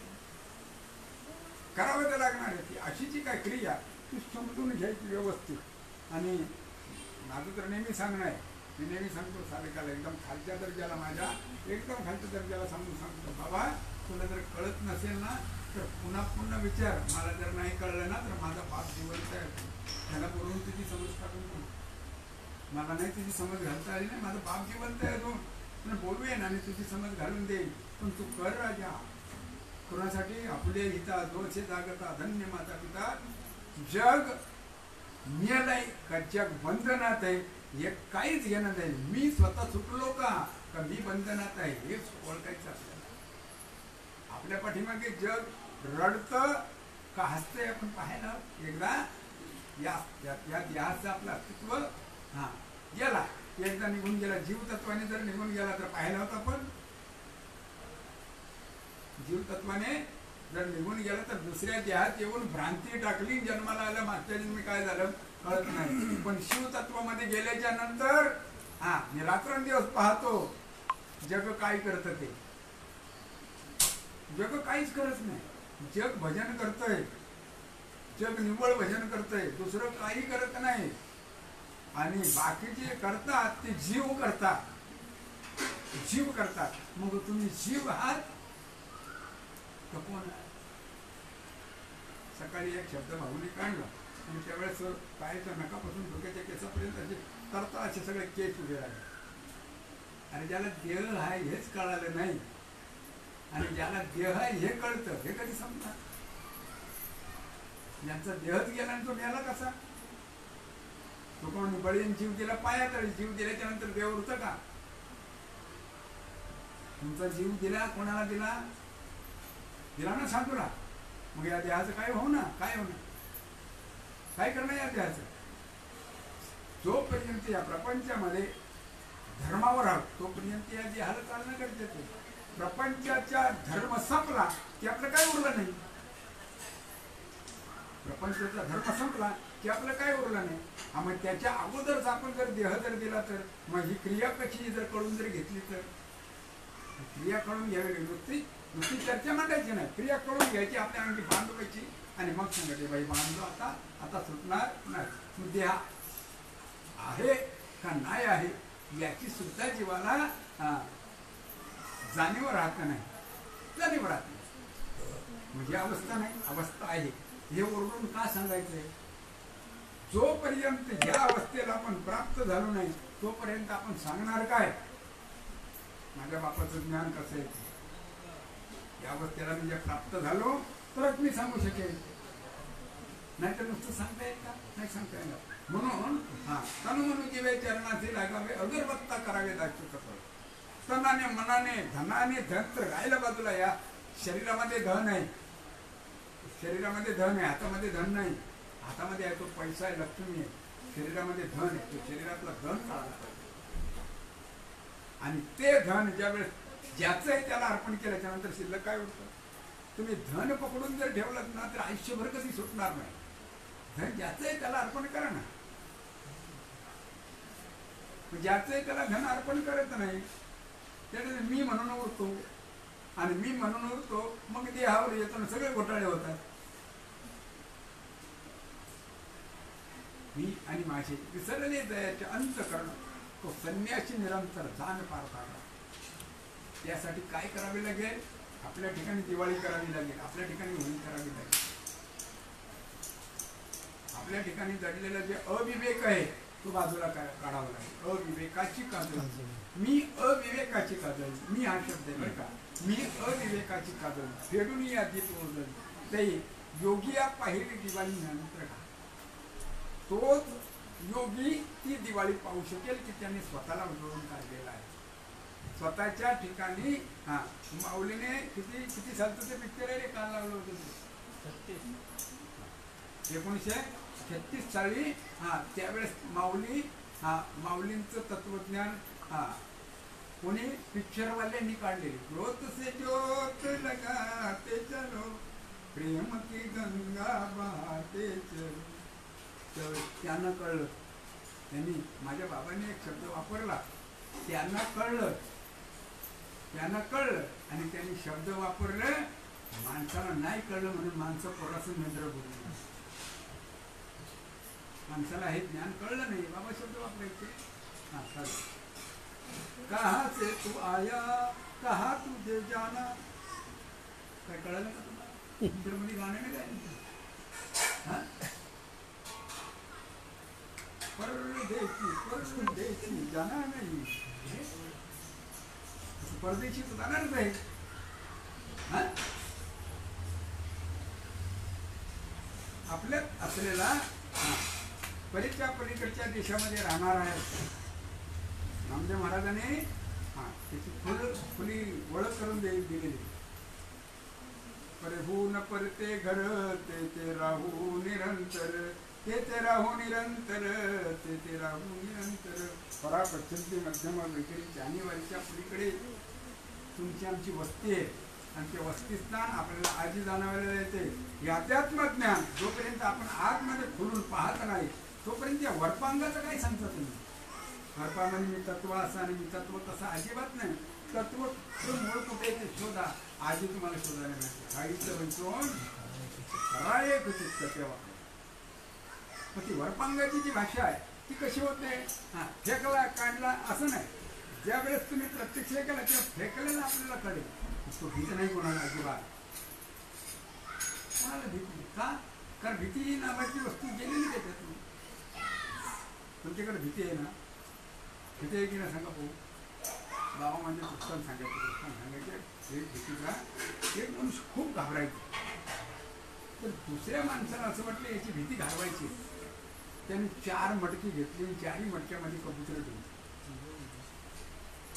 करावं तर लागणार. ती अशी जी काय क्रिया ती समजून घ्यायची व्यवस्थित. आणि माझं तर नेहमी सांगणं आहे, मी नेहमी सांगतो सारिकाला, एकदम खालच्या दर्जाला, माझ्या एकदम खालच्या दर्जाला सांगतो बाबा तुला जर कळत नसेल ना तर पुन्हा पुन्हा विचार. मला जर नाही कळलं ना तर माझा बाप जिवंत आहे, त्याला बोलून तुझी समज काढून दे. मला नाही तुझी समज घालता आली नाही, माझा बाप जिवंत आहे, तो बोलवेन आणि तुझी समज घालून देईन. पण तू कर राजा. कोणासाठी? आपले हिता दोषे जागता धन्य माता पिता. जग नियलय का जग बंधनात आहे हे काहीच घेणं नाही. मी स्वतः सुटलो का मी बंधनात आहे हेच ओळखायचं आपल्याला. आपल्या पाठीमागे जग रडतं का हसतंय आपण पाहायला एकदा. या देहाचं आपलं अस्तित्व गेला, एकदा निघून गेला. जीवतत्वाने जर निघून गेला तर पाहायला होता. पण जीवतत्वाने जर निघून गेला तर दुसऱ्या देहात येऊन भ्रांती टाकली, जन्माला आलं, मागच्या जन्मी काय झालं कळत नाही. पण शिवतत्वामध्ये गेल्याच्या नंतर मी रात्रंदिवस पाहतो जग काय करत ते. जग काहीच करत नाही. जग भजन करतंय, जग निव्वळ भजन करतंय, दुसरं काही करत नाही. आणि बाकीचे करतात ते जीव करतात, जीव करतात. मग तुम्ही जीव आहात तर कोण आहे? सकाळी एक शब्द भाऊने काढला आणि त्यावेळेस पायाच्या नकापासून डोक्याच्या केसापर्यंत असे तरता असे सगळे केस उभे राहिले. आणि ज्याला देह आहे हेच कळालं नाही आणि ज्याला देह आहे हे कळतं हे कधी समजणार? ज्यांचा देहच गेला आणि तो मेला कसा? तो कोणी बळीन जीव दिला पायात, जीव दिल्याच्या नंतर देह उरतं का? तुमचा जीव दिला कोणाला दिला? दिला ना साधूला. मग या देहाचं काय होऊ ना? काय होणार? काय करणं या देहाचं? जोपर्यंत या प्रपंचामध्ये धर्मावर आहोत तोपर्यंत या देहाला चालणं गरजेचं आहे. प्रपंचाचा धर्म संपला की आपलं काय उरलं नाही. प्रपंचाचा धर्म संपला की आपलं काय उरलं नाही. मग त्याच्या अगोदरच आपण जर देह जर दिला तर मग ही क्रिया कशी जर कळून जर घेतली तर क्रिया कळून घ्यावी. नुसती चर्चा मांडायची नाही, क्रिया कळून घ्यायची, आपल्या अंगी बांधवायची आणि मग सांगायचे बाई बांधलो आता सुटणार नाही. तू देह आहे का नाही आहे याची सुद्धा जीवाला जाणीव राहत नाही, जाणीव राहत नाही. म्हणजे अवस्था नाही, अवस्था आहे हे ओरडून का सांगायचंय? जोपर्यंत या अवस्थेला आपण प्राप्त झालो नाही तोपर्यंत आपण सांगणार काय? माझ्या बापाचं ज्ञान कसं आहे? या अवस्थेला म्हणजे प्राप्त झालो तरच मी सांगू शकेन, नाही तर नुसतं सांगता येत का? नाही सांगता येणार. म्हणून तनु म्हणून जीवे चरणाचे लागावे अगरबत्ता करावे दाखवू कसं. तनाने मनाने धनाने धन तर राहिला बाजूला. या शरीरामध्ये धन आहे, शरीरामध्ये धन आहे, हातामध्ये धन नाही. हातामध्ये आहे तो पैसा आहे, लक्ष्मी आहे. शरीरामध्ये धन आहे, तो शरीरातला धन काढला पाहिजे. आणि ते धन ज्यावेळेस ज्याचं आहे त्याला अर्पण केल्याच्या नंतर शिल्लक काय उरतं? तुम्ही धन पकडून जर ठेवलात ना तर आयुष्यभर कधी सुटणार नाही. धन ज्याचं आहे त्याला अर्पण करा ना. ज्याचं आहे त्याला धन अर्पण करत नाही त्याने मी म्हणून उरतो आणि मी म्हणून उरतो मग देहावर येताना सगळे घोटाळे होतात. मी आणि माझे विसरले दयाचे अंत करणं तो संन्यासी निरंतर जाण पार पाडला. यासाठी काय करावे लागेल? आपल्या ठिकाणी दिवाळी करावी लागेल, आपल्या ठिकाणी होळी करावी लागेल. आपल्या ठिकाणी जडलेला जे अविवेक आहे तो बाजूला काढावा लागेल. अविवेकाची काजळ, मी अविवेकाची काजळ, मी हा शब्द आहे बरं का. मी अविवेकाची काजळ फेडून या दीप ओझल ते योगिया पाहिली दिवाळी नंतर का. तोच योगी ती दिवाळी पाहू शकेल की त्याने स्वतःला उजळून काढलेला आहे. स्वतःच्या ठिकाणी माऊलीने किती सालचं ते पिक्चर आहे रे, काल लावलं होतं ते 1936 साली. त्यावेळेस माऊलींचं तत्वज्ञान कोणी पिक्चरवाल्यांनी काढलेले. ज्योत से ज्योत लगाते चलो प्रेम की गंगा बहाते चलो. त्यांना कळलं, त्यांनी माझ्या बाबांनी एक शब्द वापरला, त्यांना कळलं आणि त्यांनी शब्द वापरले. माणसाला नाही कळलं म्हणून माणसं पोराचं मेंढर बोलली. माणसाला हे ज्ञान कळलं नाही, बाबा शब्द वापरायचे. कहाँ से तू आया कहाँ तुझे जाना काय कळालं का तुम्हाला? इंटरमध्ये गाणं नाही गायलं. हा? परदेशी जाणार नाही, परदेशी तर जाणारच आहे. हा? आपल्यात असलेला परीच्या पलीकडच्या देशामध्ये राहणार आहे. नामदेव महाराजांनी त्याची खुली ओळख करून दिलेली. परहून परते घर ते राहू निरंतर, ते राहू निरंतर, ते राहू निरंतर. परा पश्चिम मध्यम वगैरे जानेवारीच्या पलीकडे तुमची आमची वस्ती आहे. आणि ते वस्तीस्थान आपल्याला आजी जाणवायला येते. हे अध्यात्म ज्ञान जोपर्यंत आपण आतमध्ये खोलून पाहत नाही तोपर्यंत या वर्पांगाचं काही सांगता तुम्ही. वर्पामध्ये मी तत्व असं आणि मी तत्व तसं अजिबात नाही. तत्व मूळ कुठे ते शोधा. आजी तुम्हाला शोधायला मिळते. आईचं वैतोन रायक चित्त तेव्हा. मग ती वर्पांगाची जी भाषा आहे ती कशी होते? फेकला काढला असं नाही. ज्या वेळेस तुम्ही प्रत्यक्ष हे केला तेव्हा फेकलेला आपल्याला कळेल. तो भीती नाही कोणाला अजिबात. कोणाला भीती का? कारण भीती नावाची वस्तू गेलेली त्याच्यातून. तुमच्याकडे भीती आहे ना? भीती आहे की नाही सांगा भाऊ? बाबा म्हणजे पुस्तक सांगायचे एक भीतीचा एक मनुष्य खूप घाबरायचा. तर दुसऱ्या माणसाला असं वाटलं याची भीती घालवायची. त्याने 4 मटकी घेतली. 4ही मटक्यामध्ये कबूतर ठेवली.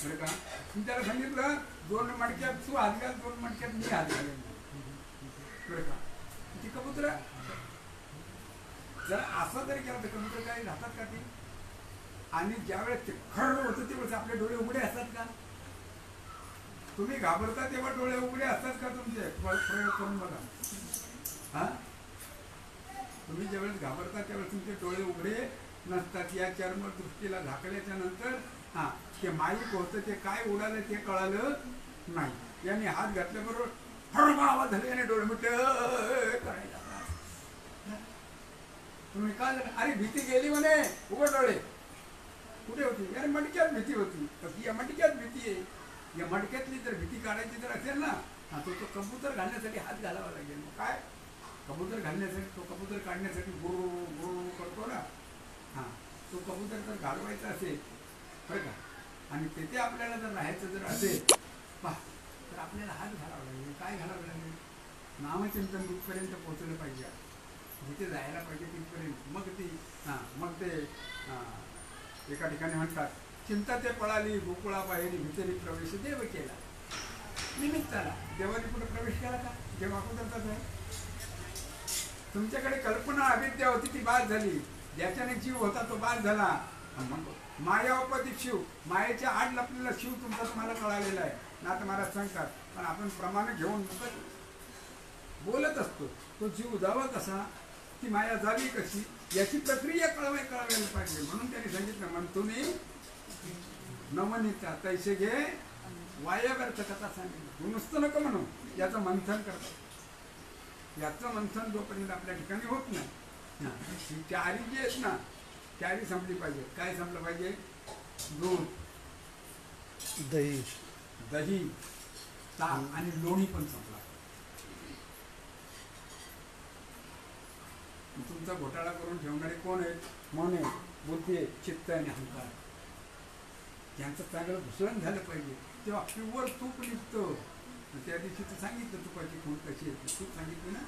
बरं का? मी त्याला सांगितलं 2 मटक्यात तू हात घाल, 2 मटक्यात मी हात घालेन. बरं का? ती कबूतर जर असं जरी केलं तर कबूतर काही राहतात का ती? आणि ज्यावेळेस ते खरं होतं त्यावेळेस आपले डोळे उघडे असतात का? तुम्ही घाबरता तेव्हा डोळे उघडे असतात का तुमचे? प्रयोग करून बघा. हा? तुम्ही ज्यावेळेस घाबरता त्यावेळेस तुमचे डोळे उघडे नसतात. या चर्म दृष्टीला झाकल्याच्या नंतर ते माईक होतं ते काय उडालं ते कळालं नाही. याने हात घातल्याबरोबर फळबा आवाज झाले आणि डोळे मोठे करायला. तुम्ही काय झालं? अरे भीती गेली म्हणे. उघड डोळे. कुठे होती? अरे मटक्यात भीती होती. या मटक्यात भीती आहे. या मटक्यातली जर भीती काढायची जर असेल ना तो कबूतर घालण्यासाठी हात घालावा लागेल. मग काय कबूतर घालण्यासाठी तो कबूतर काढण्यासाठी गुरु गुरु करतो ना. तो कबूतर जर घालवायचा असेल बरं का आणि तिथे आपल्याला जर राहायचं जर असेल तर आपल्याला हात घालावा लागेल. काय घालावं लागेल? नामचिंतन तिथपर्यंत पोहोचलं पाहिजे. जिथे जायला पाहिजे तिथपर्यंत. मग ते एका ठिकाणी म्हणतात चिंता ते पळाली गोकुळा बाहेरी भितरी प्रवेश देव केला. निमित्ताला देवाने कुठे प्रवेश केला का? जेव्हा अगोदरचाच आहे. तुमच्याकडे कल्पना अविद्या होती ती बाद झाली. ज्याच्याने जीव होता तो बाद झाला. माया उपदी शिव. मायेच्या आड लपलेला शिव तुमचा तुम्हाला कळालेला आहे. नाथ महाराज सांगतात. पण आपण प्रमाण घेऊन बोलत असतो. तो जीव जावा कसा? ती माया जावी कशी? याची प्रक्रिया कळवायला पाहिजे. म्हणून त्यांनी सांगितलं म्हणतोनी नमनिता तैसे घे वाया व्यर्थ कथा सांगितलं. नुसतं नको म्हणून याचं मंथन करतात. याचं मंथन जोपर्यंत आपल्या ठिकाणी होत नाही. 4 जी आहेत ना 4 संपली पाहिजे. काय संपलं पाहिजे? दूध, दही, ताक आणि लोणी पण संपला. तुमचा घोटाळा करून ठेवणारे कोण आहेत? मन आहे, बुद्धी आहे, चित्त आणि अहंकार. यांचं चांगलं घुसळण झालं पाहिजे तेव्हा प्युअर तूप निघतं. त्या दिवशी तर सांगितलं तुपाची खूण कशी येते. तूप सांगितलं ना.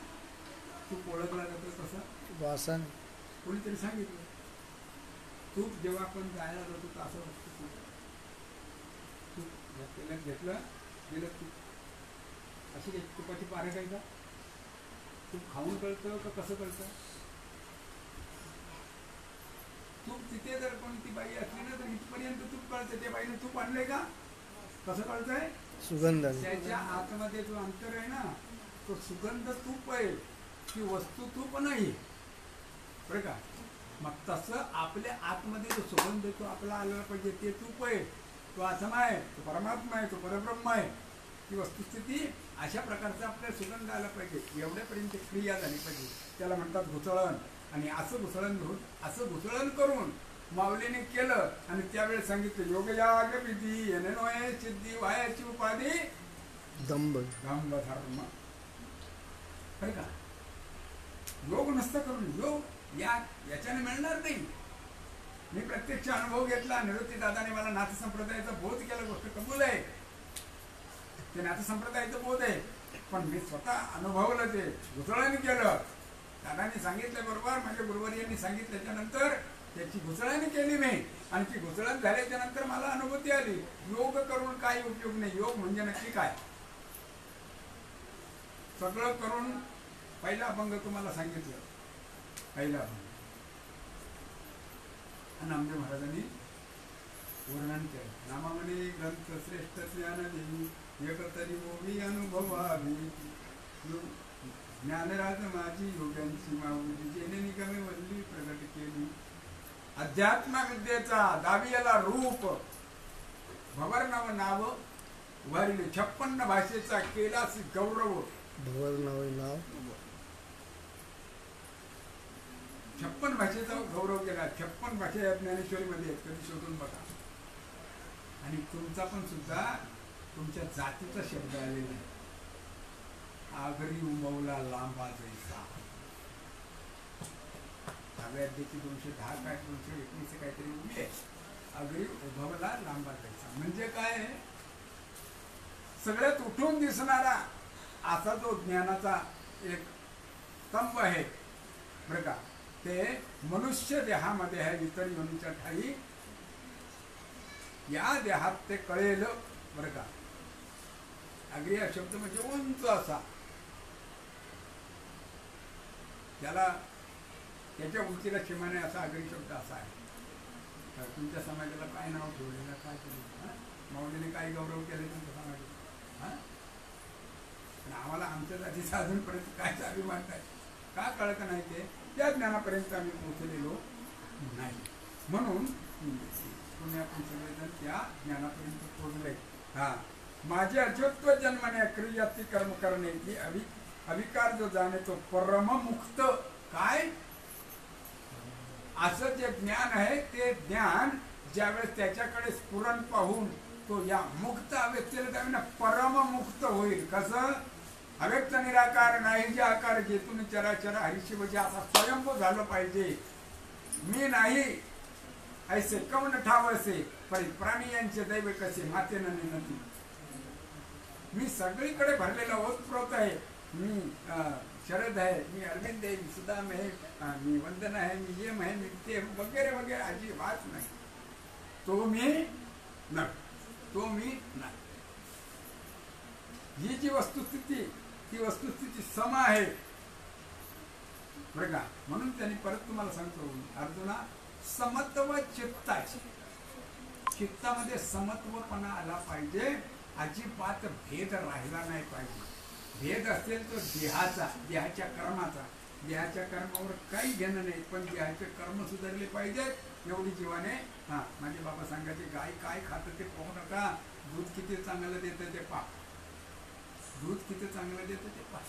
तूप ओळखला जातं कसं? वासन. कोणीतरी सांगितलं. तूप जेव्हा आपण जायला जातो तर असं वाटतं. तूप घेतलं गेलं तूप अशी तुपाची पारख आहे का? तूप खाऊन कळतं का कसं कळतं? तूप तिथे जर कोणती बाई असली ना तर इथपर्यंत तूप कळतं. त्या बाईने तूप आणलंय का? कसं कळतंय? सुगंध. त्याच्या आतमध्ये जो अंतर आहे ना तो सुगंध तूप आहे. ती वस्तू तूप नाही. बरं का? मग तसं आपल्या आतमध्ये जो सुगंध तो आपला आला पाहिजे ते तूप आहे. तो आत्मा आहे, तो परमात्मा आहे, तो परब्रह्म आहे. ती वस्तुस्थिती अशा प्रकारचा आपल्याला सुगंध आला पाहिजे. एवढ्यापर्यंत क्रिया झाली पाहिजे. त्याला म्हणतात घुसळण. आणि असं घुसळण करून माऊलीने केलं आणि त्यावेळेस सांगितलं योगयाग विधी नोय सिद्धी व्हायाची उपाधी दंभ धर्म. बरं का. योग नसतं करून योग याच्याने मिळणार नाही. मी प्रत्यक्ष अनुभव घेतला. निवृत्ती दादाने मला नाथ संप्रदायाचा बोध केला. गोष्ट कबूल आहे, ते नाथ संप्रदायाचं बोध आहे. पण मी स्वतः अनुभवलं, ते घुसळणी केलं. दादांनी सांगितलं बरोबर, म्हणजे गुरुवारी यांनी सांगितल्याच्या नंतर त्याची घुसळणी केली मी. आणि ती घुसळण झाल्याच्या नंतर मला अनुभूती आली. योग करून काही उपयोग नाही. योग म्हणजे नक्की काय? सगळं करून पहिला अभंग तुम्हाला सांगितलं. पहिला अभंग नामदेव महाराजांनी वर्णन केलं. नामावली ग्रंथ श्रेष्ठ ज्ञान देवी एकतरी मोवी अनुभवावी. ज्ञानराज माझी योग्यांची माऊली जेणे निगमे वल्ली प्रगट केली. अध्यात्म विद्येचा दावियाला रूप भवरनव नाव वारिले. 56 भाषेचा केलास गौरव. भवरनव नाव 56 भाषेचा गौरव केला. 56 भाषा या ज्ञानेश्वरीमध्ये आहेत, कधी शोधून बघा. आणि तुमचा पण सुद्धा तुमच्या जातीचा शब्द आलेला आहे. आगरी उमवला लांबा जैसा. 10व्या अध्यायाची 210 काय 219 काहीतरी उभी आहे. आगरी उभवला लांबा जैसा म्हणजे काय? सगळ्यात उठून दिसणारा असा जो ज्ञानाचा एक स्तंभ आहे बरं का, ते मनुष्य देहामध्ये आहे. इतर योनीच्या ठाई या देहात ते कळेल बरं का. अग्री हा शब्द म्हणजे उंच असा. त्याला त्याच्या उंचीला शिमाने असा अग्री शब्द असा आहे. तुमच्या समाजाला काय नाव ठेवलेलं, काय केलं, माऊलीने काय गौरव केले तुमच्या समाजाला? पण आम्हाला आमच्या जातीचा अजूनपर्यंत काय अभिमान काय का कळत नाही, ते त्या ज्ञानापर्यंत आम्ही पोहोचलेलो नाही. म्हणून तुम्ही आपण सगळेजण त्या ज्ञानापर्यंत पोहोचले. हा माझे अजत्व जन्मने क्रियाती कर्म करणे की अविकार जो जाणे तो परममुक्त. काय असं जे ज्ञान आहे ते ज्ञान ज्यावेळेस त्याच्याकडे स्फुरण पाहून तो या मुक्त अवस्थेला त्यावेळेला परममुक्त होईल. कसं? अव्यक्त निराकार नाही जे आकार जेतून चराचर हरिशिव जे असा स्वयंभू झालं पाहिजे. मी नाही ऐसे कवन ठावसे प्राणी यांचे दैव कसे माते नती. मी सगळीकडे भरलेला ओतप्रोत आहे. मी शरद आहे, मी अरविंद आहे, मी सुदाम आहे, मी वंदन आहे, मी यम आहे, मी ते वगैरे वगैरे अजिबात नाही. तो मी नाही, तो मी नाही. ही जी वस्तुस्थिती ती वस्तुस्थिती सम आहे बरं का. म्हणून त्यांनी परत तुम्हाला सांगतो अर्जुना, समत्व चित्त आहे. चित्तामध्ये समत्वपणा आला पाहिजे. अजिबात भेद राहिला नाही पाहिजे. भेद असेल तो देहाचा, देहाच्या कर्माचा. देहाच्या कर्मावर काही घेणं नाही, पण देहाचे कर्म सुधारले पाहिजेत एवढी जीवाने. हा माझे बाबा सांगायचे, गाय काय खातं ते पाहू नका, दूध किती चांगलं देतं ते पहा. दूध किती चांगलं देतं ते पहा.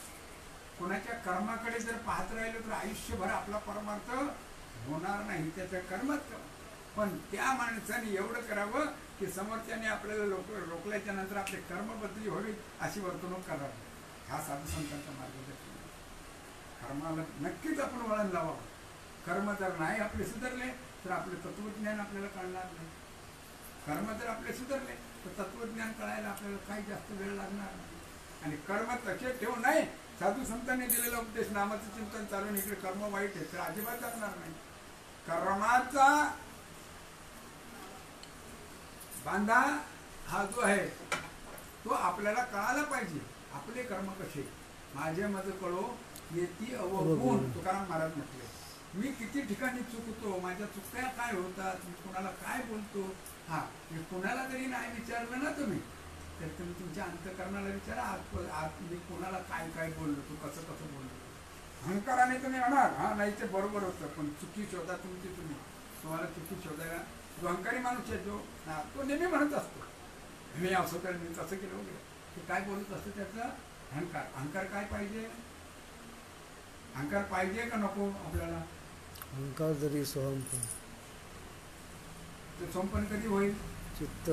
कोणाच्या कर्माकडे जर पाहत राहिलं तर आयुष्यभर आपला परमार्थ होणार नाही, त्याच्या कर्मात. पण त्या माणसाने एवढं करावं की समोरच्याने आपल्याला रोखल्याच्या नंतर आपले कर्म बदली व्हावी अशी वर्तणूक करावी. हा साधू संतांचा मार्गदर्शन. कर्माला नक्कीच आपण वळण लावावं. कर्म जर नाही आपले सुधारले तर आपले तत्वज्ञान आपल्याला कळणार नाही. कर्म जर आपले सुधारले तर तत्वज्ञान कळायला आपल्याला काही जास्त वेळ लागणार नाही. आणि कर्म तसे ठेवू नाही. साधू संतांनी दिलेला उपदेश नामाचं चिंतन चालून इकडे कर्म वाईट आहे तर अजिबात जाणार नाही. कर्माचा बांधा हा जो आहे तो आपल्याला कळायला पाहिजे. आपले कर्म कसे माझे मज कळो येती अवगुण तुकाराम महाराज म्हटले. मी किती ठिकाणी चुकतो, माझ्या चुक्या काय होतात, मी कोणाला काय बोलतो. हा मी कोणाला तरी नाही विचारलं ना तुम्ही तर तुम्ही तुमच्या अंतःकरणाला विचारा, आत मी कोणाला काय काय बोललो, तू कसं कसं बोललो. अहंकाराने तुम्ही म्हणाल हा नाही ते बरोबर होतं, पण चुकी शोधा तुमची. तुम्हाला चुकी शोधायला जो अहंकारी माणूस आहे जो तो नेहमी म्हणत असतो मी असं कर, मी तसं केलं वगैरे. ते काय बोलत असतं त्याचा अहंकार. अहंकार काय पाहिजे? अहंकार पाहिजे का नको आपल्याला? अहंकार जरी सोहंपण. ते सोमपण कधी होईल? चित्त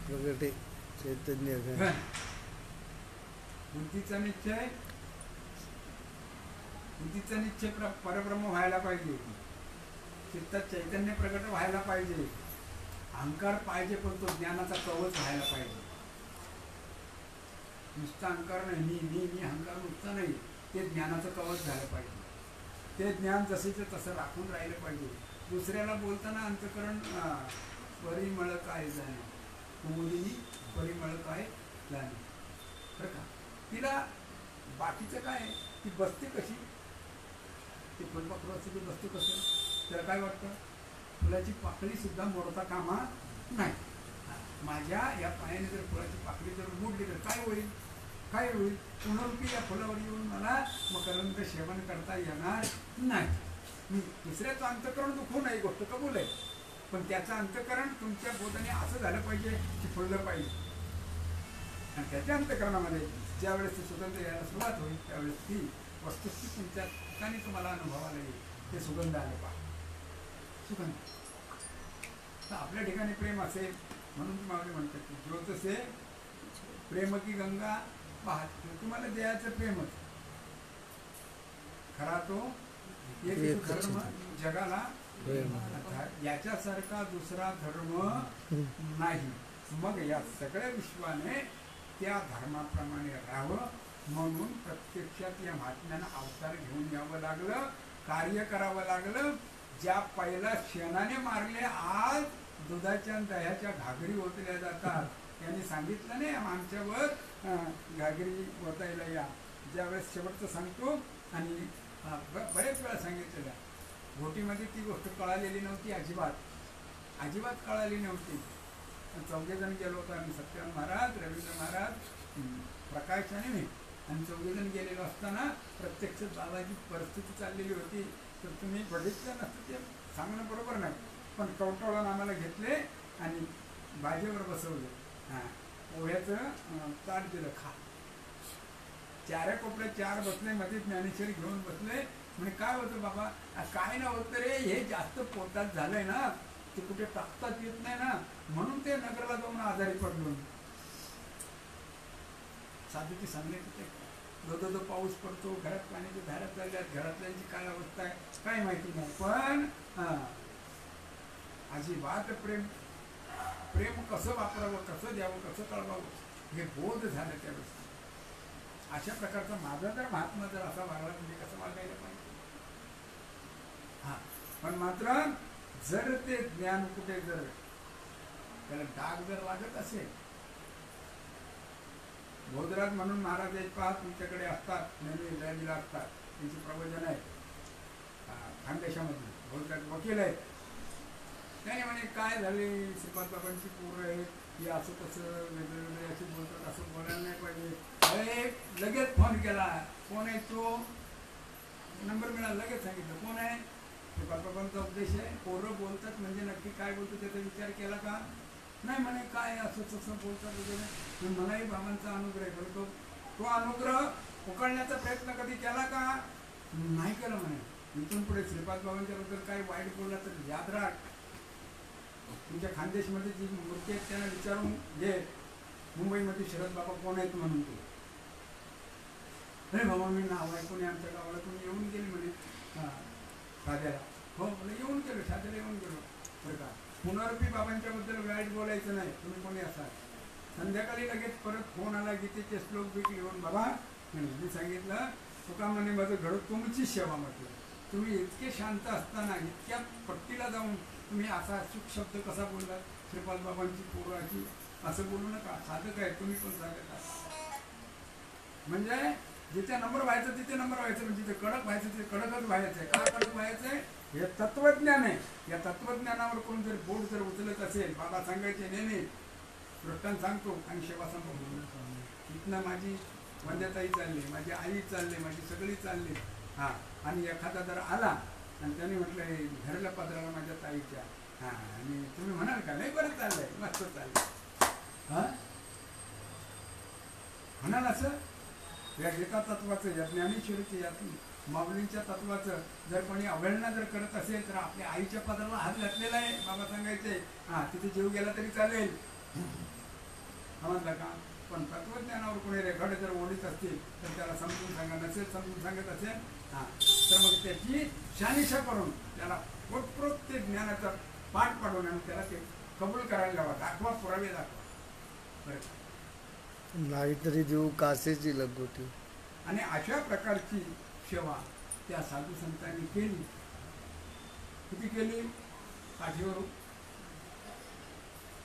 प्रगटे चैतन्य बुद्धीचा निश्चय बुद्धीचा निश्चय परब्रह्म व्हायला पाहिजे, चित्तात चैतन्य प्रकट व्हायला पाहिजे, अहंकार पाहिजे पण तो ज्ञानाचा कवच व्हायला पाहिजे. नुसता अहंकार नाही, मी अहंकार नुसता नाही, ते ज्ञानाचं कवच झालं पाहिजे. ते ज्ञान जसेच तसं राखून राहिलं पाहिजे. दुसऱ्याला बोलताना अंतकरण परिमळ काय जाणे, कुमुदिनी परिमळ काय जाणे, बरं का. तिला बाकीचं काय, ती बसते कशी, ते फुलपाखरू असते ते बसते कसं, त्याला काय वाटतं, फुलाची पाकळी सुद्धा मोडता कामा नाही. माझ्या या पायाने जर फुलाची पाकळी जर मोडली तर काय होईल, काय होईल, पुनरुपी या फुलावर येऊन मला मकरंद सेवन करता येणार नाही. दुसऱ्याचं अंतकरण दुखू नाही, गोष्ट कबूल आहे, पण त्याचं अंतकरण तुमच्या बोधाने असं झालं पाहिजे की फुललं पाहिजे. आणि त्याच्या अंतकरणामध्ये ज्यावेळेस ती सुगंध यायला सुरुवात होईल त्यावेळेस ती वस्तुस्थिती तुमच्या ठिकाणी तुम्हाला अनुभवाला येईल. ते सुगंध आले पहा, सुगंध. तर आपल्या ठिकाणी प्रेम असेल म्हणून तुम्हाला म्हणतात की ज्योतसे प्रेम की गंगा पाहत, तुम्हाला द्यायचं प्रेमच खरा तो एक धर्म जगाला, याच्यासारखा दुसरा धर्म नाही. मग या सगळ्या विश्वाने त्या धर्माप्रमाणे राहावं म्हणून प्रत्यक्षात या महात्म्यानं अवतार घेऊन यावं लागलं, कार्य करावं लागलं. ज्या पहिला शेणाने मारले आज दुधाच्या आणि दह्याच्या घागरी ओतल्या जातात. त्यांनी सांगितलं नाही आमच्यावर घागरी ओतायला या. ज्यावेळेस शेवटचं सांगतो आणि बरेच वेळा सांगितलेलं, घोटीमध्ये ती गोष्ट कळालेली नव्हती, अजिबात कळाली नव्हती. चौघेजण गेलो होतो आम्ही, सत्यवान महाराज, रवींद्र महाराज, प्रकाश आणि मी, आणि चौघेजण गेलेलो असताना प्रत्यक्ष बाबाची परिस्थिती चाललेली होती. तर तुम्ही बघितलं नसतं ते सांगणं बरोबर नाही, पण कवटळून आम्हाला घेतले आणि बाजेवर बसवले. पोह्याचं ताट दिलं, खा. चाऱ्या कोपऱ्यात चार बसले, मध्ये ज्ञानेश्वरी घेऊन बसले. म्हणजे काय होतं बाबा, काय ना होतं रे, हे जास्त पोटात झालंय ना, ते कुठे टाकतात येत नाही ना, म्हणून ते नगरला जाऊन आजारी पडलो. साधू ती सांगले तिथे दो पाऊस पडतो, घरात पाण्याची धारा चालल्यात, घरातल्यांची काय अवस्था आहे काय माहिती नाही, पण अजिबात प्रेम कसं वापरावं, कसं द्यावं, कसं कळवावं हे बोध झालं त्यावेळेस. अशा प्रकारचा माझा जर महात्मा जर असा वागला म्हणजे कसं वागायला पाहिजे. पण मात्र जर ते ज्ञान कुठे जर त्याला डाग जर लागत असेल, बोधराज म्हणून महाराज एक पहा तुमच्याकडे असतात, नेहमी लयला असतात, त्यांचे प्रवचन आहे खानदेशामध्ये, बोधराज वकील आहेत. त्याने म्हणे काय झाले, श्रीपाद बाबांची पोरं आहेत, की असं तसं वेगवेगळे असे बोलतात, असं बोलायला नाही पाहिजे. लगेच फोन केला, कोण आहे तो, नंबर मिळाला, लगेच सांगितलं कोण आहे. श्रीपाद बाबांचा उपदेश आहे, पोरं बोलतात म्हणजे नक्की काय बोलतो त्याचा विचार केला का नाही. म्हणे काय असं तसं बोलतात वगैरे. मलाही बाबांचा अनुग्रह करतो, तो अनुग्रह उकळण्याचा प्रयत्न कधी केला का नाही केला. म्हणे इथून पुढे श्रीपाद बाबांच्या बद्दल काही वाईट बोलला तर याद राख, तुमच्या खानदेशमध्ये जी मूर्ती आहेत त्यांना विचारून घे मुंबईमध्ये शरद बाबा कोण आहेत म्हणून. तू अरे बाबा मी नाव ऐकून आमच्या गावाला तुम्ही येऊन गेले म्हणे साध्याला. हो मला येऊन गेलो, साध्याला येऊन गेलो बरं का. पुनरुपी बाबांच्या बद्दल वाईट बोलायचं नाही, तुम्ही कोणी असाल. संध्याकाळी लगेच परत फोन आला, गीतेचे श्लोक बीक लिहून बाबा मी सांगितलं तुका म्हणे माझं घडत तुमची सेवा. म्हटलं तुम्ही इतके शांत असताना इतक्या पट्टीला जाऊन तुम्ही असा अचूक शब्द कसा बोलला, श्रीपाद बाबांची पोराची असं बोलू नका. साधक आहे तुम्ही पण साधक आहात. म्हणजे जिथे नंबर व्हायचं तिथे नंबर व्हायचं, म्हणजे जिथे कडक व्हायचं तिथे कडकच व्हायचं आहे. का कडक व्हायचं आहे हे तत्वज्ञान आहे. या तत्वज्ञानावर कोण जर बोट जर उचलत असेल, बाबा सांगायचे नेहमी दृष्टांत सांगतो आणि सेवा सांगतो. इथनं माझी वंद्याताई चालली, माझी आई चालली, माझी सगळी चालली. आणि एखादा जर आला आणि त्याने म्हटलं घरला पदराला माझ्या ताईच्या, आणि तुम्ही म्हणाल का नाही बरं चाललंय मस्त चाललंय म्हणाल असं. या गीता तत्वाचं, या ज्ञानेश्वरीचं, या माऊलींच्या तत्वाचं जर कोणी अवहेलना जर करत असेल तर आपल्या आईच्या पदराला हात घातलेला आहे. बाबा सांगायचे तिथे जीव गेला तरी चालेल म्हणलं का, पण तत्वज्ञानावर समोर कोणी रेखाडे जर ओढीत असतील तर त्याला समजून सांगा, नसेल समजून सांगत असेल हां तर मग त्याची शानिशा करून त्याला पोटप्रोत ते ज्ञानाचा पाठ पाडून आणि त्याला ते कबूल करायला लावा, दाखवा, पुरावे दाखवा बरं का? नाहीतरी देऊ कासेची लगोटी. आणि अशा प्रकारची सेवा त्या साधू संतांनी केली. किती केली? पाठीवर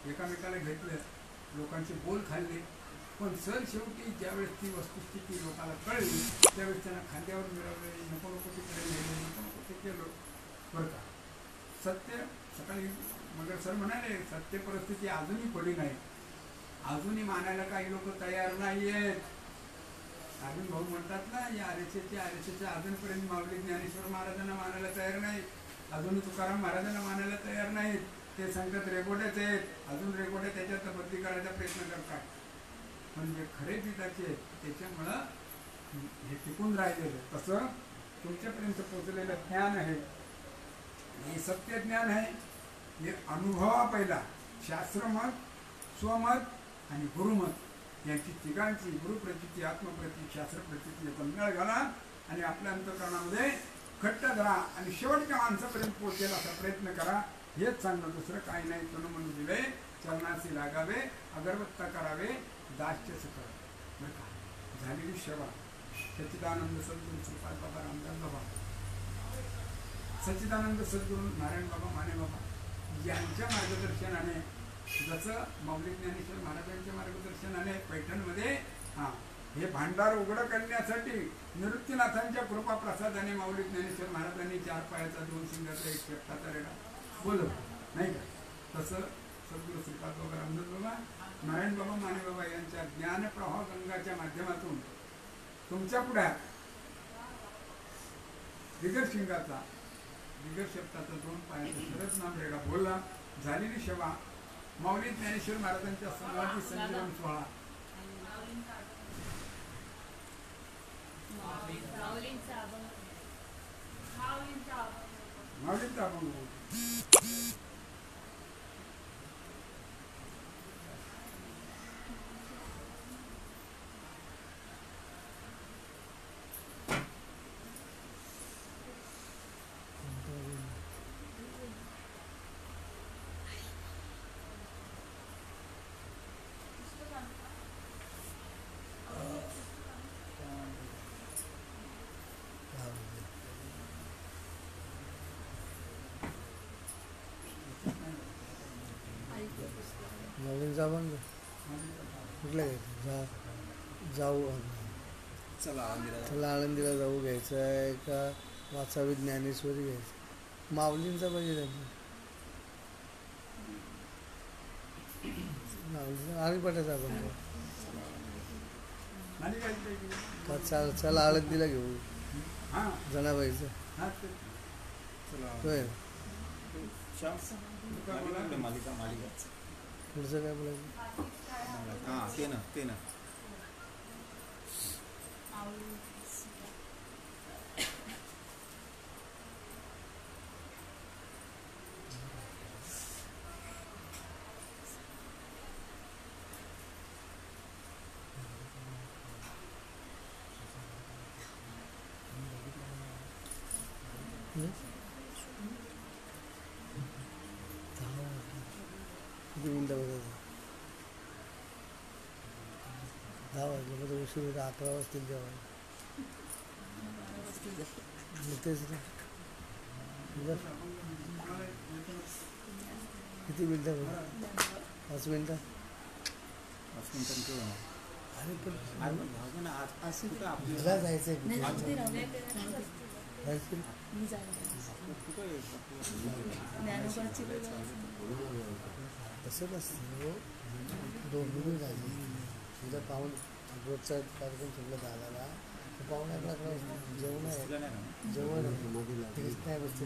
एकामेकाला घेतलं, लोकांचे बोल खाल्ले, पण सर शेवटी ज्यावेळेस ती वस्तुस्थिती लोकांना कळली त्यावेळेस त्यांना खांद्यावर मिळवले, नको नको तिकडे नेले, नको नको ते केलं बरं का. सत्य सकाळी मगर सर म्हणाले सत्य परिस्थिती अजूनही पडली नाही, अजूनही मानायला काही लोक तयार नाही आहेत. अजून भाऊ म्हणतात ना या आरएसएच्या अजूनपर्यंत माऊली ज्ञानेश्वर महाराजांना मानायला तयार नाही, अजून तुकाराम महाराजांना मानायला तयार नाहीत. ते सांगतात रेकॉर्डच आहेत, अजून रेकॉर्ड त्याच्यात बदली करायचा प्रयत्न करतात. पण जे खरे पिताचे आहेत त्याच्यामुळं हे टिकून राहिलेलं. तसं तुमच्यापर्यंत पोचलेलं ज्ञान आहे, हे सत्य ज्ञान आहे, हे अनुभवा पहिला शास्त्रमत, स्वमत आणि गुरुमत यांची तिघांची गुरुप्रचिती, आत्मप्रती, शास्त्रप्रचिती गोंधळ घाला आणि आपल्या अंतःकरणामध्ये घट्ट धरा आणि शेवटच्या माणसापर्यंत पोहोचेल असा प्रयत्न करा. हेच सांगणं, दुसरं काही नाही. तनु मन दिवे चरणाशी लागावे, अगरबत्ता करावे, दास्यच करावे बरं का. झालेली सेवा सच्चिदानंद सद्गुरू श्रीपाद बाबा रामदास बाबा, सच्चिदानंद सद्गुरू नारायण बाबा माने बाबा यांच्या मार्गदर्शनाने, जसं माऊली ज्ञानेश्वर महाराजांच्या मार्गदर्शनाने पैठणमध्ये हे भांडार उघडं करण्यासाठी निवृत्तीनाथांच्या कृपा प्रसादाने माऊली ज्ञानेश्वर महाराजांनी 4 पायाचा 2 शिंगाचा 1 शेपटाचा रेडा बोलवला नाही का. तसं सद्गुरू श्रीपाद बाबा रामदास बाबा, नारायण बाबा माने बाबा यांच्या ज्ञानप्रवाह गंगाच्या माध्यमातून तुमच्या पुढ्यात बिगर शिंगाचा बिगर शेपटाचा 2 पायाचा शरद नाम रेडा बोलला. झालेली सेवा माऊली ज्ञानेश्वर महाराजांच्या समाधी संजीवन सोहळा माऊलींचा अभंग नवीनचा पण कुठलं घ्यायचं? जाऊ चला चला आळंदीला जाऊ घ्यायचं आहे का वाचावी ज्ञानेश्वरी घ्यायचं? माऊलींचा पाहिजे त्यांचा आळीपाटाचा आपण चल चला आळंदीला घेऊ जनाबाईचं होय. मालिका पुढचं काय बोलायचं? हां ते ना किती मिनटं बघायचं? 10 वाजल्यामध्ये उशीर होता, 11 वाजतील जेव्हा तेच ना. किती मिनटं बघा? 5 मिनटं. अरे पण मला जायचं आहे. तसं नसतं, 2 मिनिट झाली तुझा पाहून रोजचा कार्यक्रम सगळं झाला. पाहुणे 11 वाजता जेवण आहे, जेवण तेच नाही बसते.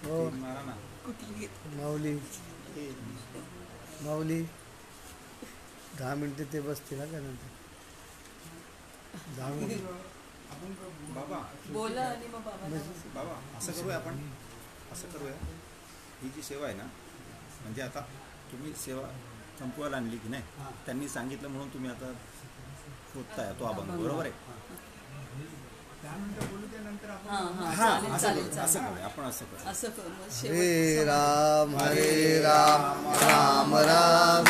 हो माऊली माऊली 10 मिनिटे ते बसतील ना त्यानंतर 10 मिनिटे बाबा बोला आणि मग बाबा बाबा असं करूया आपण, असं करूया, ही जी सेवा आहे ना, म्हणजे आता तुम्ही सेवा संपवायला आणली की नाही, त्यांनी सांगितलं म्हणून तुम्ही आता शोधताय तो अभंग, बरोबर आहे? त्यानंतर बोलू त्यानंतर आपण हां हां हां, चालेल असं चालेल करूया, असं चालेल करूया, आपण असं करूया. असं कर मग हरे शेवट राम राम राम